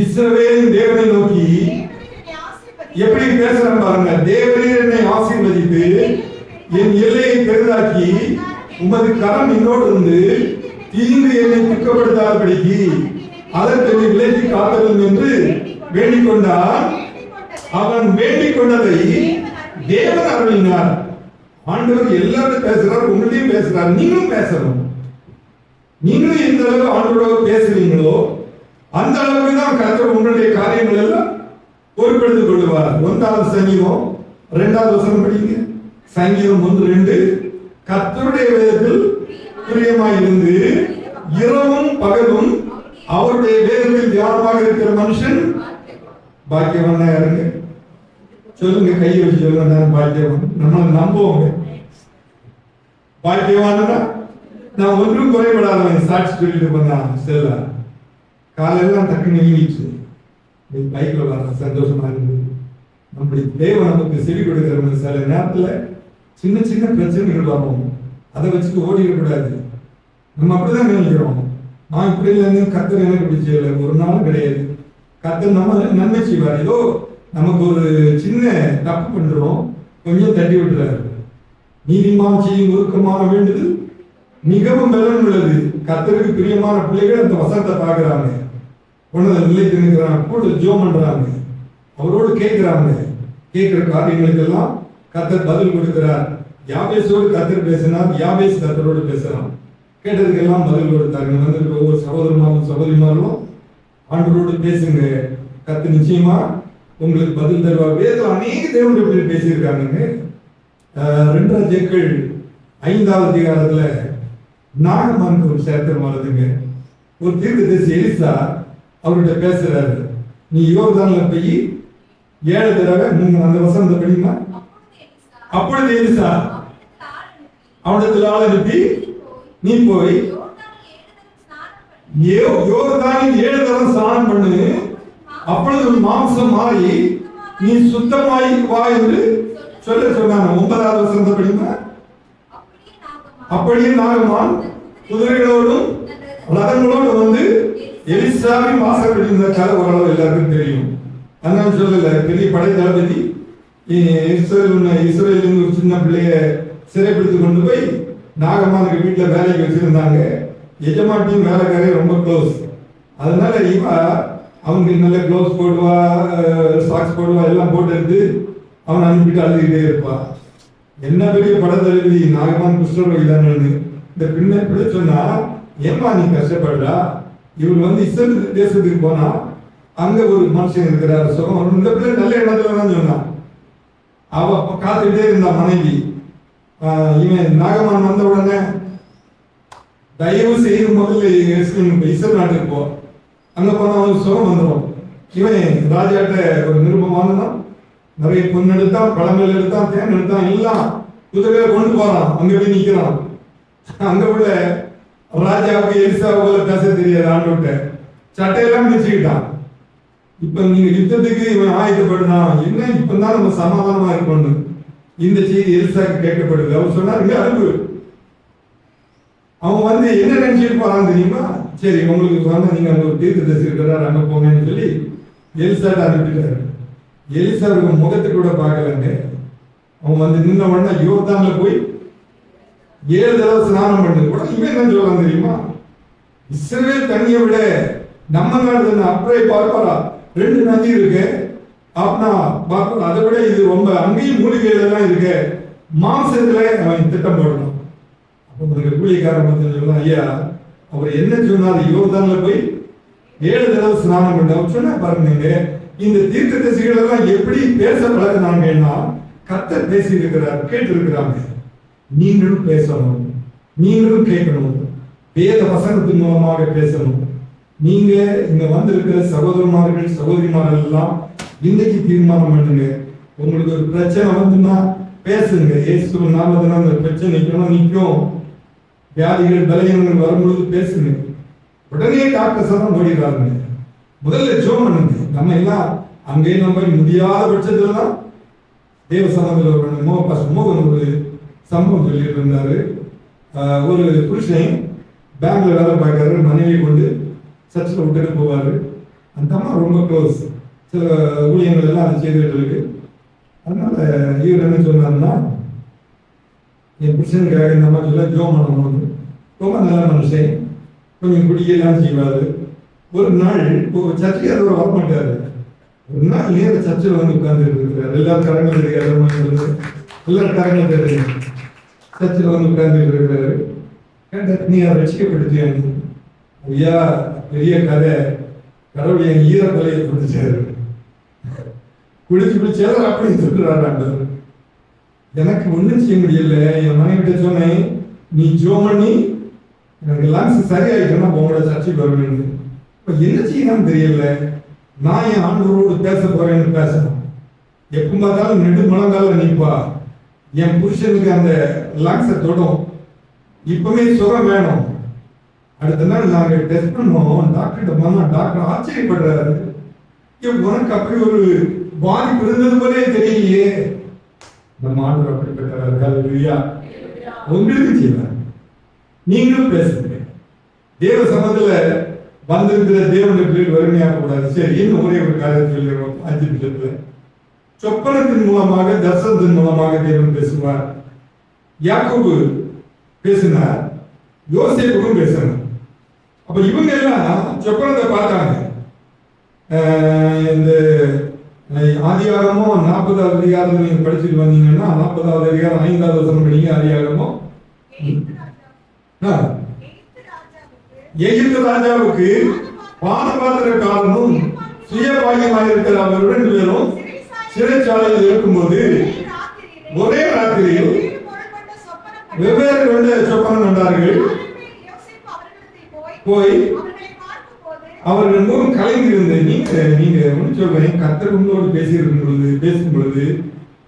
இஸ்ரவேலின் தேவனை நோக்கி எப்படி பேசுறான் பாருங்க. தேவனே என்னை ஆசீர்வதித்து என் எல்லையை பெரிதாக்கி உமது கரம் என்னோடு இருந்து தீங்கு என்னை துக்கப்படுத்தாதபடிக்கு அதற்கு விலக்கி காத்தலும் என்று வேண்டிக் கொண்டார். அவன் வேண்டிக் கொண்டதை தேவன் அருளினார். ஆண்டவர் எல்லாரும் பேசுறார், உங்களையும் பேசுறார், நீங்களும் பேசணும். நீங்களும் எந்த அளவு ஆண்டவரோட பேசுறீங்களோ அந்த அளவுக்கு தான் கர்த்தர் உங்களுடைய காரியங்கள் எல்லாம் பொறுப்பெடுத்துக் கொள்வார். 1வது சங்கீதம் 2வது வசனம் படிங்க. சங்கீதம் 1:2 கர்த்தருடைய வேதத்தில் பிரியமாயிருந்து இரவும் பகலும் அவருடைய வேதத்தில் தியானமாக இருக்கிற மனுஷன் பாக்கியவானா யாருங்க? சொல்லுங்க, கையை வச்சு சொல்லுங்க. நான் பாக்கியவான். நம்மளை நம்புவோங்க. பாக்கியவானா நான் ஒன்றும் குறைபடாதவன் சாட்சி சொல்லிட்டு போனான். செல்ல காலையெல்லாம் டக்குன்னு நீங்கிச்சு. பைக்ல வர சந்தோஷமா இருந்தது. நம்முடைய தேவன் நமக்கு செவி கொடுக்கிறவங்க சில நேரத்துல சின்ன சின்ன பிரச்சனைகள் வரும். அதை வச்சுட்டு ஓடிடக்கூடாது. நம்ம அப்படிதான் நினைக்கிறோம். நான் இப்படி இல்லைன்னு கர்த்தர் எனக்கு இப்படி செய்யல, ஒரு நாளும் கிடையாது. கர்த்தர் நம்ம நன்மை செய்வார். ஏதோ நமக்கு ஒரு சின்ன தப்பு பண்றோம், கொஞ்சம் தட்டி விட்டுறாரு. நீதிமான் செய்யும் ஒழுக்கமான வேண்டுதல் மிகவும் பலன் உள்ளது. கர்த்தருக்கு பிரியமான பிள்ளைகள் அந்த வசனத்தை பார்க்கிறாங்க, உணர்ந்த நிலைத்து நிற்கிறாங்க, கூட ஜோம் பண்றாங்க, அவரோடு கேட்கிறாங்க. கேட்கிற காரியங்களுக்கெல்லாம் கர்த்தர் பதில் கொடுக்கிறார். யாபேஸோடு கர்த்தர் பேசினார், யாபேஸ் கர்த்தரோடு பேசுறான். கேட்டதுக்கெல்லாம் பதில் கொடுத்தாங்க. வந்திருக்க ஒவ்வொரு சகோதரமாரும் சகோதரிமாரும் ஆண்டவரோடு பேசுங்க, கர்த்தர் நிச்சயமா உங்களுக்கு பதில் தருவார். வேதத்தில் அநேக தேவனுடைய பேர் பேசியிருக்காங்க. 2 ராஜாக்கள் 5வது அதிகாரத்துல நாகமானுக்கு ஒரு சேர்த்தம் வருதுங்க. ஒரு தீர்க்கதரிசி எலிசா அவர்கிட்ட பேசுறாரு, நீ யோர்தான்ல போய் 7 தடவை அந்த வசனத்தை படிமா. அப்பொழுது எலிசா அவனிடத்தில் ஆள் அனுப்பி நீ போய் யோர்தானில் 7 தடவை ஸ்நானம் பண்ணு, அப்பொழுது மாம்சம் மாறி நீ சுத்தமாய் வா என்று சொன்னாங்க. 9வது வசனத்தை படிங்க. அப்படியே நாகமான் குதிரைகளோடும் ரதங்களோடும் வந்து எலிசாவின் வாசல்களில் இருந்த கதை ஓரளவு எல்லாருக்கும் தெரியும். அதனால சொல்லல, பெரிய படை தளபதி இஸ்ரேலிருந்து ஒரு சின்ன பிள்ளைய சிறைப்பிடித்து கொண்டு போய் நாகமானுக்கு வீட்டில் வேலைக்கு வச்சிருந்தாங்க. எஜமாட்டியும் வேலைக்காரையும் ரொம்ப க்ளோஸ். அதனால அவங்களுக்கு நல்ல க்ளோஸ் போடுவா, சாக்ஸ் போடுவா, எல்லாம் போட்டு எடுத்து அவன் அனுப்பிட்டு அழுதுகிட்டே இருப்பா. என்ன பெரிய படத்தழுவி நாகமான் குஷ்டரோகி தானு இந்த பின்ன பிள்ளை சொன்னா, ஏமா நீ கஷ்டப்படுறா? இவர் வந்து இஸ்ரேல் தேசத்துக்கு போனா அங்க ஒரு மனுஷன் இருக்கிறார் சுகம். இந்த பிள்ளை நல்ல எண்ணத்துல தான் சொன்னான். அவ காத்துக்கிட்டே இருந்தா மனைவி. இவன் நாகமான் வந்த உடனே தயவு செய்து முதல்ல இஸ்ரேல் நாட்டுக்கு போ, அங்க போனா அவனுக்கு சுகம் வந்துடும். இவன் ராஜாட்ட ஒரு நிருபம் வாங்கினான். நிறைய பொண்ணு எடுத்தான், பழங்கள் எடுத்தான், தேன் எடுத்தான், எல்லாம் குதிரையில கொண்டு போறான். அங்க போய் நிக்கிறான். அங்க உள்ள ராஜாவுக்கு எலிசாவுக்குள்ள பேச தெரியாது. ஆண்டு சட்டையெல்லாம் பிடிச்சுக்கிட்டான். இப்ப நீங்க யுத்தத்துக்கு இவன் ஆயுதப்படுறான். என்ன இப்பதான் நம்ம சமாதானமா இருக்கணும். இந்த செய்தி எலிசாக்கு கேட்கப்படுது. அவர் சொன்னாருங்க, அனுப்பு. அவன் வந்து என்ன நினைச்சிட்டு போறான் தெரியுமா? சரி, உங்களுக்கு சொன்ன நீங்க அங்க ஒரு தீர்க்கதரிசி இருக்கிறார், அங்க போங்கன்னு சொல்லி எலிசாட்ட அனுப்பிட்டாரு. எலிசாவுக்கு முகத்தை கூட பார்க்கலங்க. அவன் வந்து நின்ன உடனே யோர்தான்ல போய் 7 தடவை ஸ்நானம் பண்ணது கூட. இவன் என்ன சொல்லலாம் தெரியுமா? இஸ்ரவேல் தண்ணியை விட நம்ம நாடு அப்படியே பார்ப்பாரா, 2 நதி இருக்கு அப்படின்னா பார்ப்பா, அதை விட இது ரொம்ப அங்கேயும் மூலிகைகள் எல்லாம் இருக்கு, மாம்சத்துல அவன் திட்டம் போடணும். அப்ப கூலிக்காரன் வந்து சொல்லலாம், ஐயா அவர் என்ன சொன்னார்? யோர்தான்ல போய் 7 தடவை ஸ்நானம் பண்ண. அவர் சொன்னா பாருங்க, இந்த தீர்க்கதரிசிகள் எல்லாம் எப்படி பேச பழகினாங்கன்னா, கர்த்தர் பேசி இருக்கிறார், கேட்டு இருக்கிறாங்க. நீங்களும் பேசணும், நீங்களும் கேட்கணும், வேத வசனத்தின் மூலமாக பேசணும். நீங்க இங்க வந்திருக்கிற சகோதரமார்கள் சகோதரிமார்கள் எல்லாம் இன்னைக்கு தீர்மானம் பண்ணுங்க. உங்களுக்கு ஒரு பிரச்சனை வந்துன்னா பேசுங்க. இயேசு நாமத்தினால அந்த பிரச்சனை நிற்கும். வியாதிகள் பலவீனங்கள் வரும்பொழுது பேசுங்க. உடனே டாக்டர் தான் ஓடிடுறாங்க. முதல்ல ஜோம் பண்ணுங்க. நம்ம எல்லாம் அங்கே நம்ம முடியாத பட்சத்துல தான் தேவ சமூகத்தில் மோகன் ஒரு சம்பவம் சொல்லிட்டு இருந்தாரு. ஒரு புருஷன் பேங்க்ல வேலை பார்க்கறாரு, மனைவியை கொண்டு சர்ச்சில் விட்டுட்டு போவாரு. அந்த அம்மா ரொம்ப க்ளோஸ், சில ஊழியங்கள் எல்லாம் அது செய்துட்டு இருக்கு. அதனால இவர் என்ன சொன்னாருன்னா, என் புருஷனுக்காக இந்த அம்மா சொல்ல ஜோம் பண்ணணும். ரொம்ப நல்ல மனுஷன், கொஞ்சம் குடியெல்லாம் செய்வாரு. ஒரு நாள் சர்ச்சைக்கு அதோட வரமாட்டாரு. ஒரு நாள் நேர சர்ச்சில் வந்து உட்கார்ந்துட்டு இருக்கிறார். எல்லாரும் கரங்கள் தெரியாது, எல்லாரும் கரங்கள் தெரியுது. சர்ச்சில் வந்து உட்கார்ந்துட்டு இருக்கிறாரு. நீ அதை ரசிக்கப்படுத்தியாங்க. ஐயா பெரிய கதை, கடவுள் என் ஈரக்கலையை கொடுத்துச்சாரு. குடிச்சாரு அப்படி சொல்றாரு. எனக்கு ஒன்றும் செய்ய முடியல. என் மனைவிட்ட சொன்னேன், நீ ஜோம் பண்ணி எனக்கு லங்ஸ் சரியாயிட்டேன்னா உங்களோட சர்ச்சைக்கு வருவேன். இப்போ என்ன செய்யணும்னு தெரியல. நான் என் ஆண்டவரோடு பேச போறேன்னு பேசணும். எப்போ பார்த்தாலும் நெடு முழங்கால நிற்பா. என் புருஷனுக்கு அந்த லங்ஸை தொடும். இப்பவுமே சுகம் வேணும். அடுத்த நாள் நாங்கள் டெஸ்ட் பண்ணுவோம். டாக்டர்கிட்ட போனா டாக்டர் ஆச்சரியப்படுறாரு, உனக்கு அப்படி ஒரு பாதிப்பு இருந்தது போலே தெரியலையே. நம்ம ஆண்டவர் அப்படிப்பட்ட உங்களுக்கு செய்வார். நீங்களும் பேசுங்க. தேவ சமத்துல வந்திருக்கிற தேவனுக்கு வறுமையாக கூடாது. சரி, இன்னும் ஒரே ஒரு காரியத்தை சொல்லிடுவோம். 5 நிமிஷத்துல சொப்பனத்தின் மூலமாக, தர்சனத்தின் மூலமாக தேவன் பேசுவார். யாக்கோபு பேசினார், யோசேப்புக்கும் பேசினார். அப்ப இவங்க எல்லாம் சொப்பனத்தை பார்த்தாங்க. இந்த ஆதியாகமம் 40வது அதிகாரத்தை நீங்க படிச்சுட்டு வந்தீங்கன்னா, 40வது அதிகாரம் 5வது வசனம் படிங்க. ஆதியாகமம் எகிப்து ராஜாவுக்கு பானபாத்திரக்காரனும் சுயபாகியமாக இருக்கிற அவர் 2 பேரும் சிறைச்சாலையில் இருக்கும்போது ஒரே ராத்திரியில் வெவ்வேறு 2 சொப்பனம் கண்டார்கள். போய் அவர்கள் மூலம் கலைந்திருந்து, நீங்க ஒன்று சொல்றேன், கர்த்தர் உங்களோடு பேசும் பொழுது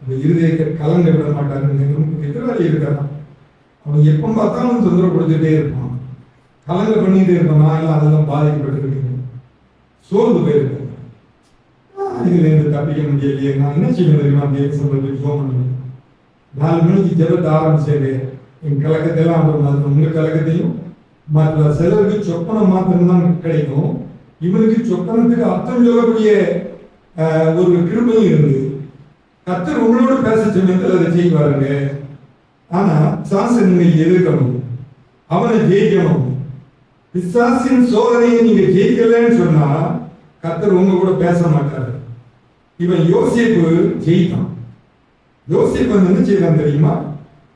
இந்த இருதயத்தை கலங்க விட மாட்டாங்க. எதிராளி இருக்கான், அவன் எப்ப பார்த்தாலும் தொந்தரவு கொடுத்துட்டே இருப்பான், கலங்க பண்ணிட்டே இருப்பான். நான் எல்லாம் அதெல்லாம் பாதிக்கப்பட்டிருக்கேன், சோர்ந்து போயிருக்கேன். இதுல இருந்து தப்பிக்க முடியலையே, நான் என்ன செய்ய தெரியுமா? தேவ சமூகத்துக்கு ஜெபம் பண்ணுவேன். 4 மணிக்கு ஜெபத்தை ஆரம்பிச்சது. என் கலக்கத்தையெல்லாம் அவர் மாத்திரம், உங்க கலக்கத்தையும் மற்ற சிலருக்கு சொப்பனம் மாத்திரம்தான் கிடைக்கும். இவனுக்கு சொப்பனத்துக்கு அர்த்தம் சொல்லக்கூடிய ஒரு கிருபையும் இருந்தது. கர்த்தர் உங்களோட பேச சமயத்தில் அதை செய்வாருங்க. ஆனா பிசாசை நீங்க எதிர்க்கணும், அவனை ஜெயிக்கணும். பிசாசின் சோதனையை நீங்க ஜெயிக்கலன்னு சொன்னா கர்த்தர் உங்க கூட பேச மாட்டாரு. இவன் யோசேப்பு ஜெயித்தான். யோசேப்பு என்ன செய்யலாம் தெரியுமா?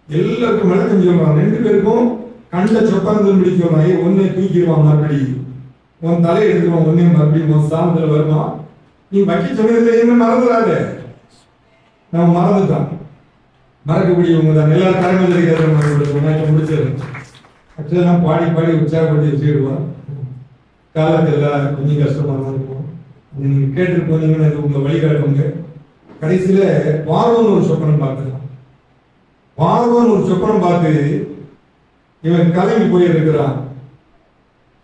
எல்லாருக்கும் விளக்கம் சொல்றான். 2 பேருக்கும் கண்ட சொப்பனத்தில் பிடி சொல்றான். ஒன்னே தூக்கிடுவான், மறுபடியும் உன் தலையை எடுத்துருவான், ஒன்னே மறுபடியும் உன் சாமத்தில் வருமா. நீ வைக்க சொன்னதுல என்ன மறந்துடாத. நம்ம மறந்துட்டான், மறக்கக்கூடியவங்க தான். எல்லாரும் கரங்கள் தெரியாத முடிச்சது. ஆக்சுவலாக நான் பாடி பாடி உற்சாகப்படுத்தி வச்சுக்கிடுவான். காலத்தில் கொஞ்சம் கஷ்டமாக தான் இருக்கும். நீங்க கேட்டு போனீங்கன்னா இது உங்க வழிகாட்டுங்க. கடைசியில பார்வோன் ஒரு சொப்பனம் பார்த்துக்கலாம். பார்வோன் ஒரு சொப்பனம் பார்த்து இவன் கலங்கி போயிருக்கிறான்.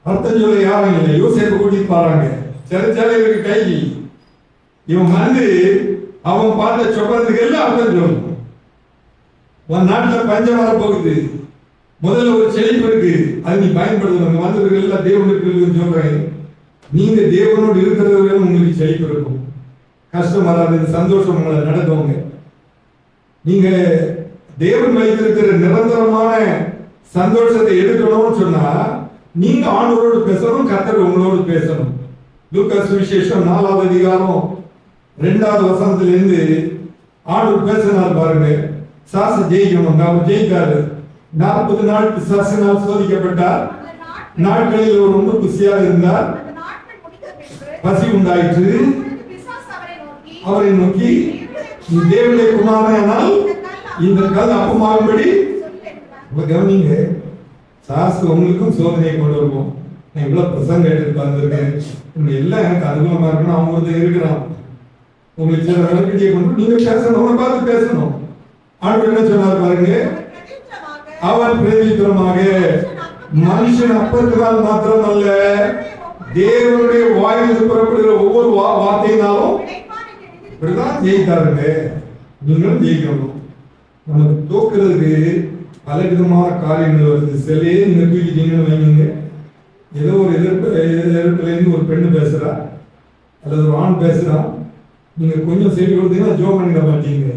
அர்த்தம் சொல்ல யாரும் இல்லை. யோசேப்பு கூட்டிட்டு பாருங்க, சிறைச்சாலைகளுக்கு கைகி. இவன் வந்து அவன் பார்த்த சொப்பனத்துக்கு எல்லாம் அர்த்தம் சொல்லணும். உன் நாட்டுல பஞ்சம் வரப்போகுது, முதல்ல ஒரு செழிப்பு இருக்கு, அது நீ பயன்படுத்தணும். வந்தவர்கள் எல்லாம் தேவனுக்கு சொல்றேன். நீங்க தேவனோடு இருக்கிறவர்கள் உங்களுக்கு செழிப்பு இருக்கும், கஷ்டம் வராது, சந்தோஷம் உங்களை நடத்துவங்க. நீங்க தேவன் வைத்திருக்கிற நிரந்தரமான சந்தோஷத்தை எடுக்கணும்னு சொன்னா நீங்க ஆண்டவரோடு பேசணும், கர்த்தர் உங்களோடு பேசணும். லூக்கா சுவிசேஷம் 4வது அதிகாரம் 2வது வசனத்திலிருந்து ஆண்டவர் பேசினார் பாருங்க. சாச ஜெயிக்கணும், அவர் ஜெயித்தாரு. 40 நாள் பிசாசினால் சோதிக்கப்பட்டார். நாட்களில் ஒரு ரொம்ப குசியாக இருந்தார். பசி உண்டாயிற்று. அவரை நோக்கி, நீ தேவனுடைய குமாரனால் இந்த கல் அப்பமாகும்படி. கவனிங்க, சாசு உங்களுக்கும் சோதனையை கொண்டு வருவோம். நான் இவ்வளவு பிரசங்க எடுத்து வந்திருக்கேன், எல்லாம் எனக்கு அனுகூலமா இருக்கணும். அவங்க ஒருத்தர் இருக்கிறான், உங்களுக்கு சில விளக்கடியை கொண்டு நீங்க பேசணும், அவனை பார்த்து பேசணும். ஆண்டவர் என்ன சொன்னார் பாருங்க, அவர் பிரதித்திரமாக மனுஷன் அப்பத்தினால் மாத்திரம் அல்ல, தேவனுடைய வாயிலிருந்து புறப்படுகிற ஒவ்வொரு வார்த்தையினாலும் இப்படிதான் ஜெயித்தாருங்க. நீங்களும் ஜெயிக்கணும். நமக்கு தோக்குறதுக்கு பல விதமான காரியங்கள் வருது. சிலையே நீங்க தூக்கிட்டீங்கன்னு வைங்க, ஏதோ ஒரு எதிர்ப்புல இருந்து ஒரு பெண்ணு பேசுறா அல்லது ஒரு ஆண் பேசுறா, நீங்க கொஞ்சம் செய்தி கொடுத்தீங்கன்னா ஜோ பண்ணிட மாட்டீங்க.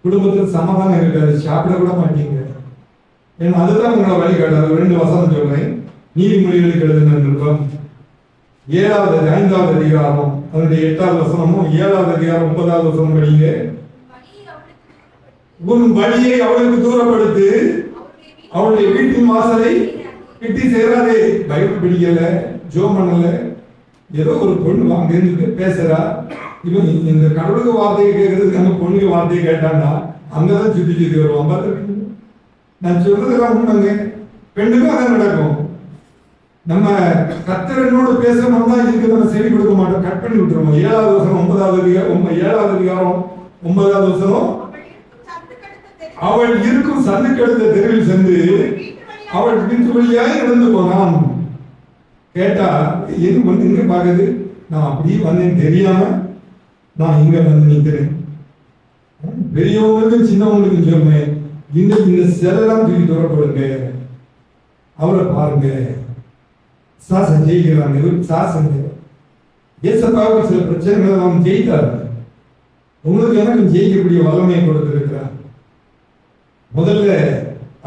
குடும்பத்தில் சமாதானம் இருக்காது, சாப்பிட கூட மாட்டீங்க. ஏன்னா அதுதான் உங்களை வழிகாட்டாது. 2 வசனம் சொல்றேன். நீதிமொழிகளுக்கு எழுதின நிருபம் 5வது அதிகாரம் அதனுடைய 8வது வசனமும் 7வது அதிகாரம் 9வது வசனம் படிங்க. உன் வழியை அவளுக்கு தூரப்படுத்து, அவளுடைய வீட்டின் வாசலை கிட்டி சேராதே. பைபிள் படிக்கல, ஜோம் பண்ணல, ஏதோ ஒரு பொண்ணு அங்க இருந்து பேசுறா. இவன் இந்த கடவுளுக்கு வார்த்தையை கேட்கறதுக்கு அந்த பொண்ணுக்கு வார்த்தையை கேட்டான்னா அங்கதான் சுத்தி சுத்தி வருவான். பார்த்துருக்கீங்க, நான் சொல்றதுலாம் உண்மைங்க. பெண்ணுக்கும் அதான் நடக்கும். நம்ம கர்த்தரனோட பேசணும்னா இதுக்கு நம்ம செவி கொடுக்க மாட்டோம், கட் பண்ணி விட்டுருவோம். 7வது வசனம் 9வது அதிகாரம் 9வது வசனம், அவள் இருக்கும் சந்துக்கடுத்த தெருவில் சென்று அவள் வீட்டு வழியாய் நடந்து போனான். கேட்டா எது வந்து இங்க பாக்குது, நான் அப்படியே வந்தேன் தெரியாம நான் இங்க வந்து நிற்கிறேன். பெரியவங்களுக்கும் சின்னவங்களுக்கும் சொல்றேன், இந்த செல்லாம் தூக்கி தூரப்படுங்க, அவரை பாருங்க. சாசன் ஜெயிக்கிறாங்க, சாசன் ஏசப்பாவுக்கு சில பிரச்சனைகளை அவன் ஜெயித்தார். உங்களுக்கு எனக்கு ஜெயிக்கக்கூடிய வல்லமையை கொடுத்திருக்கிறார். முதல்ல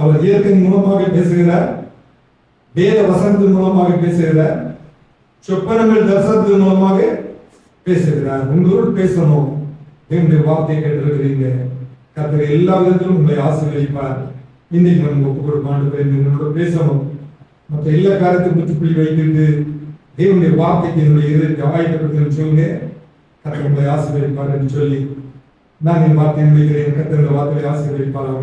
அவர் இயற்கையின் மூலமாக பேசுகிறார், வேத வசனத்தின் மூலமாக பேசுகிறார், சொப்பனங்கள் தரிசனத்தின் மூலமாக பேசுகிறார். உங்களோடு பேசணும். என்னுடைய வார்த்தையை கேட்டிருக்கிறீங்க, கர்த்தர் எல்லா விதத்திலும் உங்களை ஆசீர்வதிப்பார். இன்னைக்கு நம்ம ஒவ்வொரு பேசணும். மற்ற எல்லா காரியத்தையும் முற்றுப்புள்ளி வைத்துட்டு தேவனுடைய வார்த்தைக்கு என்னுடைய இதற்கு ஆயத்தப்படுத்த சொல்லுங்க, கர்த்தர் உங்களை ஆசீர்வதிப்பார் என்று சொல்லி நான் என் வார்த்தையை முடிக்கிறேன். கர்த்தர் இந்த வார்த்தையை ஆசீர்வதிப்பார்.